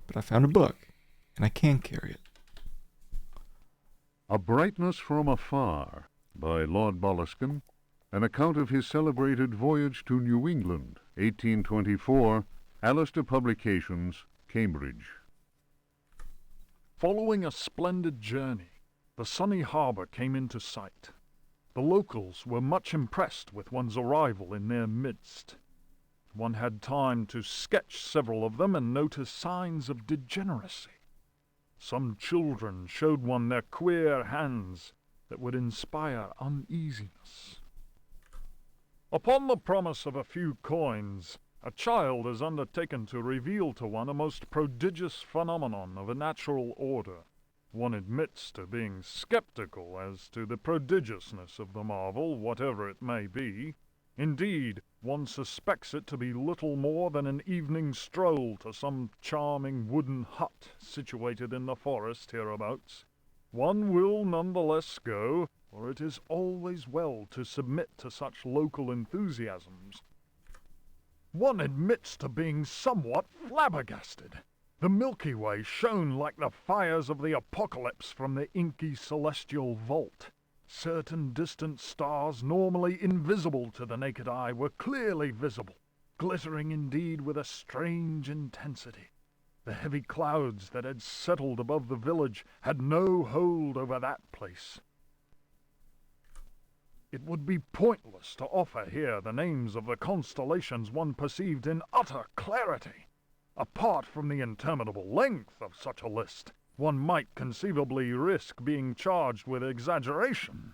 But I found a book, and I can carry it. A Brightness from Afar by Lord Boleskine, an account of his celebrated voyage to New England, 1824, Alistair Publications, Cambridge. Following a splendid journey, the sunny harbour came into sight. The locals were much impressed with one's arrival in their midst. One had time to sketch several of them and notice signs of degeneracy. Some children showed one their queer hands that would inspire uneasiness. Upon the promise of a few coins, a child is undertaken to reveal to one a most prodigious phenomenon of a natural order. One admits to being skeptical as to the prodigiousness of the marvel, whatever it may be. Indeed, one suspects it to be little more than an evening stroll to some charming wooden hut situated in the forest hereabouts. One will none the less go, for it is always well to submit to such local enthusiasms. One admits to being somewhat flabbergasted. The Milky Way shone like the fires of the apocalypse from the inky celestial vault. Certain distant stars, normally invisible to the naked eye, were clearly visible, glittering indeed with a strange intensity. The heavy clouds that had settled above the village had no hold over that place. It would be pointless to offer here the names of the constellations one perceived in utter clarity. Apart from the interminable length of such a list, one might conceivably risk being charged with exaggeration.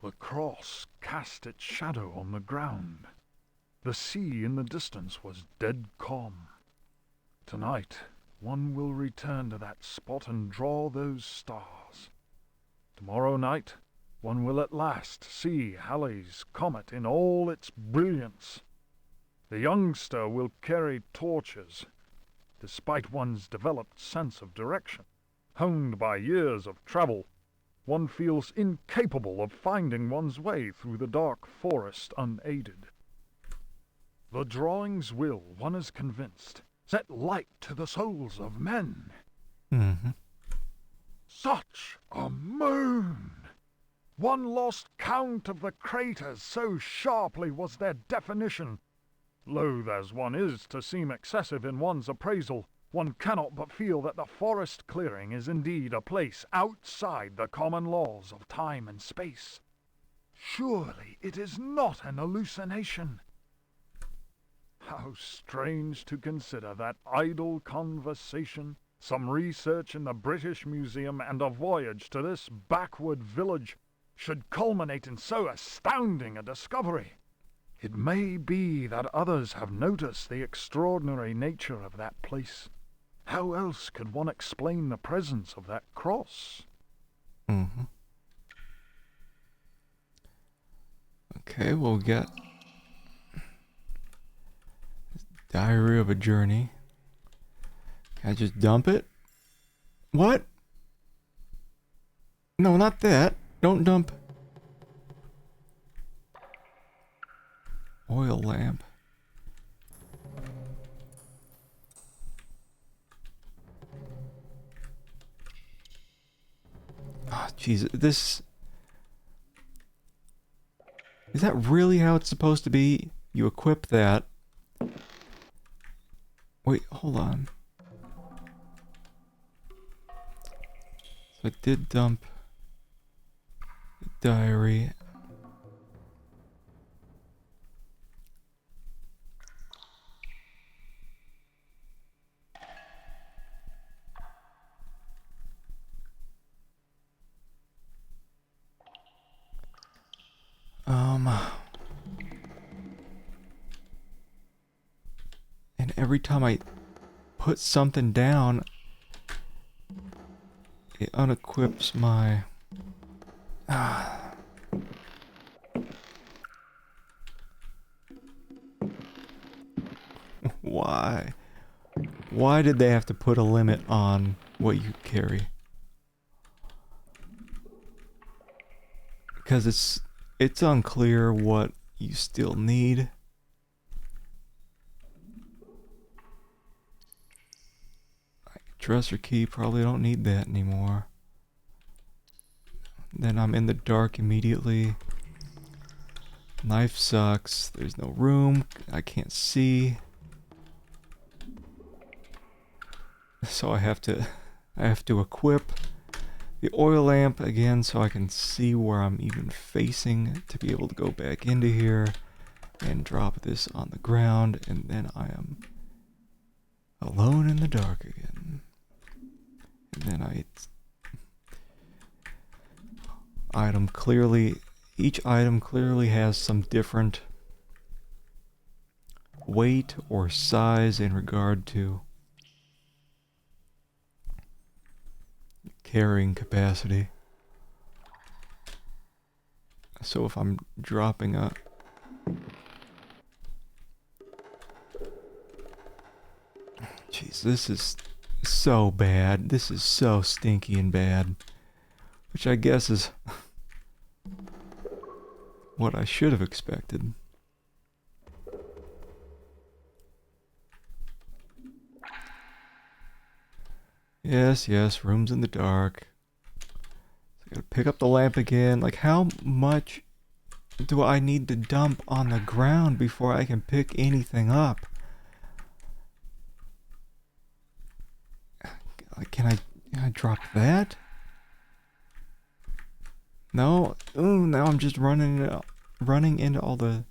The cross cast its shadow on the ground. The sea in the distance was dead calm. Tonight, one will return to that spot and draw those stars. Tomorrow night, one will at last see Halley's comet in all its brilliance. The youngster will carry torches, despite one's developed sense of direction. Honed by years of travel, one feels incapable of finding one's way through the dark forest unaided. The drawings will, one is convinced, set light to the souls of men. Mm-hmm. Such a moon! One lost count of the craters, so sharply was their definition. Loath as one is to seem excessive in one's appraisal, one cannot but feel that the forest clearing is indeed a place outside the common laws of time and space. Surely it is not an hallucination. How strange to consider that idle conversation, some research in the British Museum, and a voyage to this backward village should culminate in so astounding a discovery. It may be that others have noticed the extraordinary nature of that place. How else could one explain the presence of that cross? Mm-hmm. Okay, well, we got Diary of a Journey. Can I just dump it? What? No, not that. Don't dump. Oil lamp. Ah, jeez, this... Is that really how it's supposed to be? You equip that. Wait, hold on. So I did dump the diary. And every time I put something down, it unequips my... Why? Why did they have to put a limit on what you carry? Because it's unclear what you still need. Dresser key, probably don't need that anymore. Then I'm in the dark immediately. Knife sucks. There's no room. I can't see. So I have to equip the oil lamp again so I can see where I'm even facing to be able to go back into here and drop this on the ground, and then I am alone in the dark again. And then item clearly each item clearly has some different weight or size in regard to carrying capacity. So if I'm dropping a Jeez, this is so bad. This is so stinky and bad. Which I guess is what I should have expected. Yes, yes, rooms in the dark. I gotta pick up the lamp again. Like, how much do I need to dump on the ground before I can pick anything up? Like, can I drop that? No. Ooh, now I'm just running into all the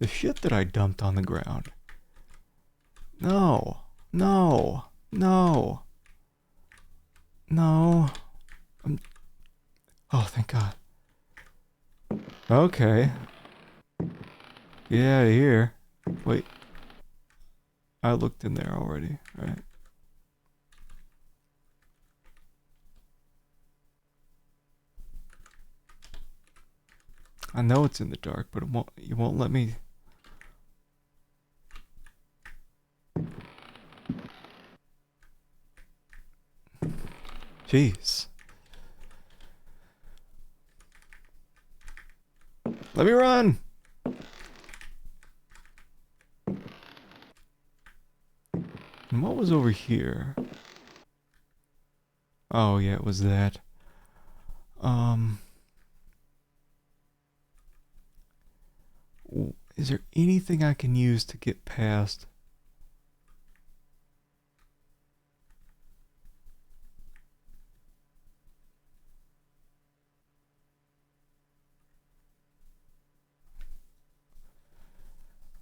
shit that I dumped on the ground. No. No. No. No. Oh, thank God. Okay. Get out of here. Wait. I looked in there already, right? I know it's in the dark, but you won't let me. Jeez. Let me run! And what was over here? Oh yeah, it was that. Is there anything I can use to get past?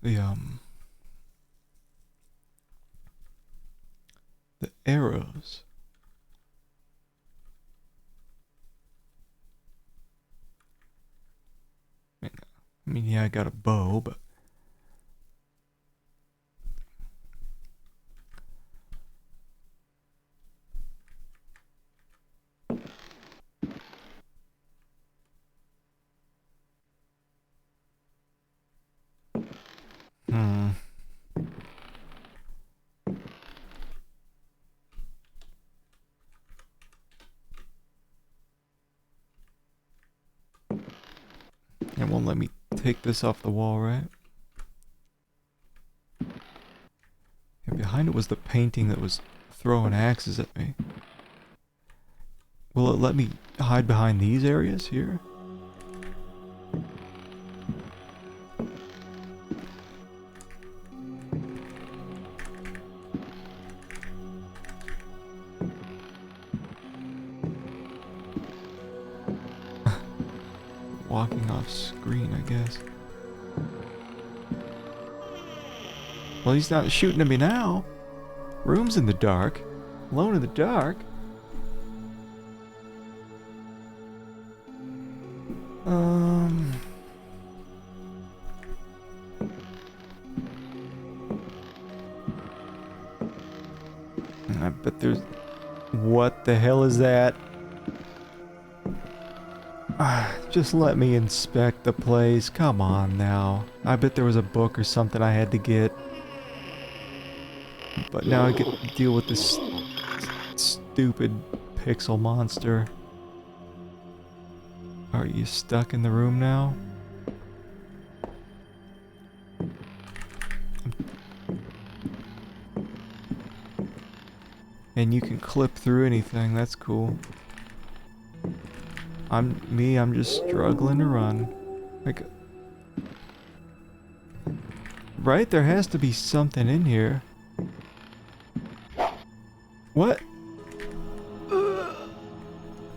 The arrows. I mean, yeah, I got a bow, but it won't let me take this off the wall, right? And behind it was the painting that was throwing axes at me. Will it let me hide behind these areas here? Walking off screen, I guess. Well, he's not shooting at me now. Room's in the dark. Alone in the dark. I bet there's... What the hell is that? Just let me inspect the place. Come on now. I bet there was a book or something I had to get. But now I get to deal with this stupid pixel monster. Are you stuck in the room now? And you can clip through anything, that's cool. I'm just struggling to run. Like, right? There has to be something in here. What?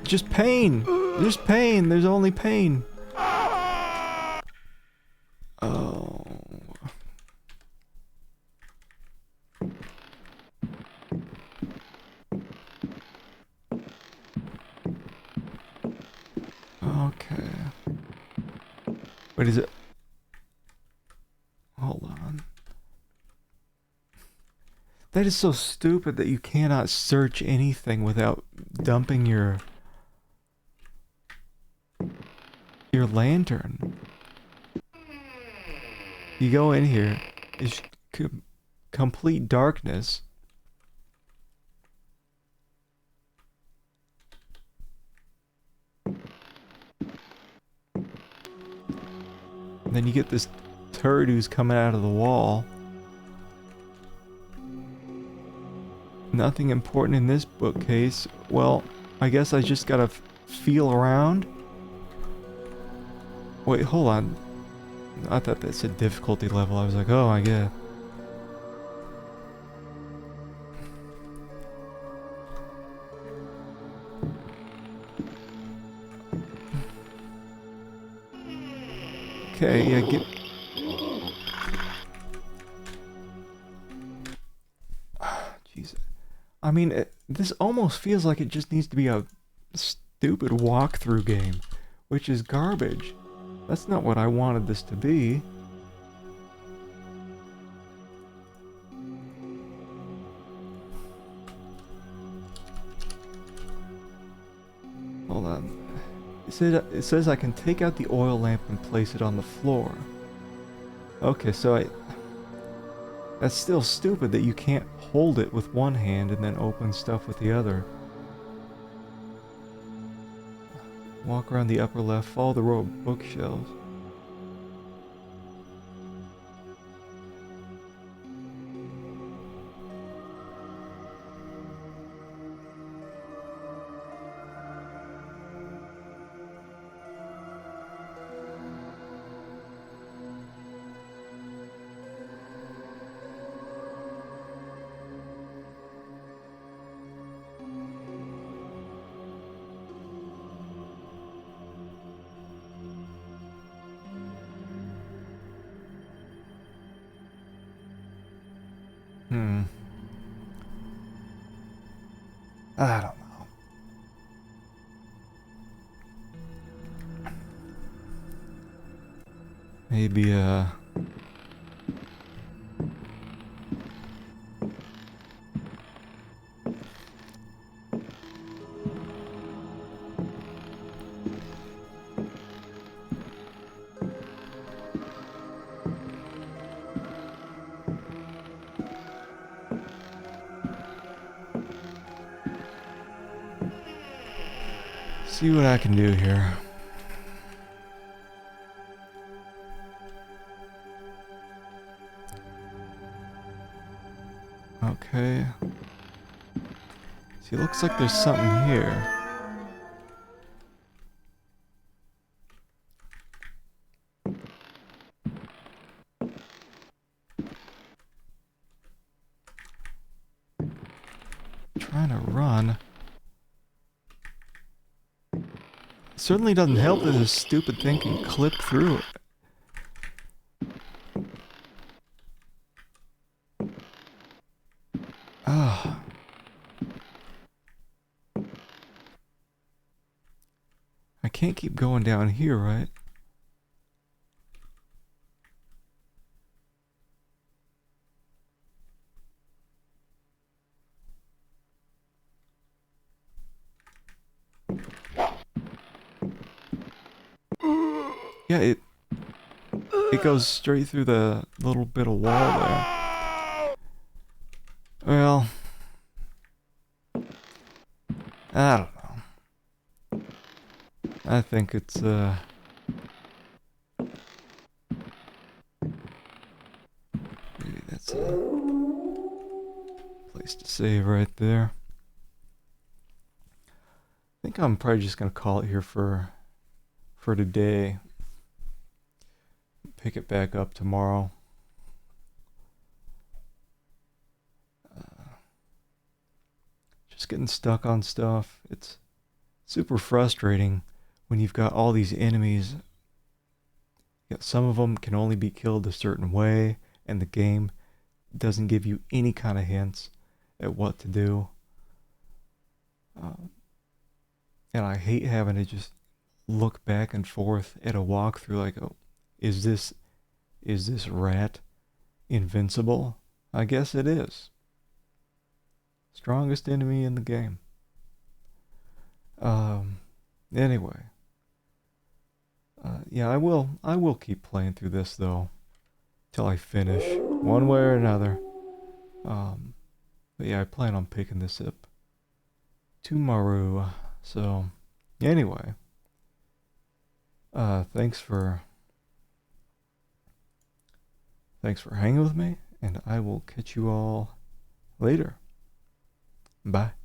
Just pain. There's pain. There's only pain. Oh. Okay. Wait, is it? Hold on. That is so stupid that you cannot search anything without dumping your lantern. You go in here, it's complete darkness. And then you get this turd who's coming out of the wall. Nothing important in this bookcase. Well, I guess I just gotta feel around. Wait, hold on. I thought that said difficulty level. I was like, oh, I get. Okay, yeah, get. Jeez. I mean, this almost feels like it just needs to be a stupid walkthrough game, which is garbage. That's not what I wanted this to be. Hold on. It says I can take out the oil lamp and place it on the floor. Okay, so that's still stupid that you can't hold it with one hand and then open stuff with the other. Walk around the upper left, follow the row of bookshelves. I don't know. Maybe, see what I can do here. Okay. See, it looks like there's something here. Trying to run. Certainly doesn't help that this stupid thing can clip through it. Ah. I can't keep going down here, right? Yeah, it goes straight through the little bit of wall there. Well, I don't know. I think it's maybe that's a place to save right there. I think I'm probably just gonna call it here for today. Pick it back up tomorrow. Just getting stuck on stuff. It's super frustrating when you've got all these enemies. Yet some of them can only be killed a certain way, and the game doesn't give you any kind of hints at what to do. And I hate having to just look back and forth at a walkthrough like, oh, Is this rat invincible? I guess it is. Strongest enemy in the game. Anyway. Yeah, I will keep playing through this though. Till I finish. One way or another. But yeah, I plan on picking this up tomorrow. So, anyway. Thanks for hanging with me, and I will catch you all later. Bye.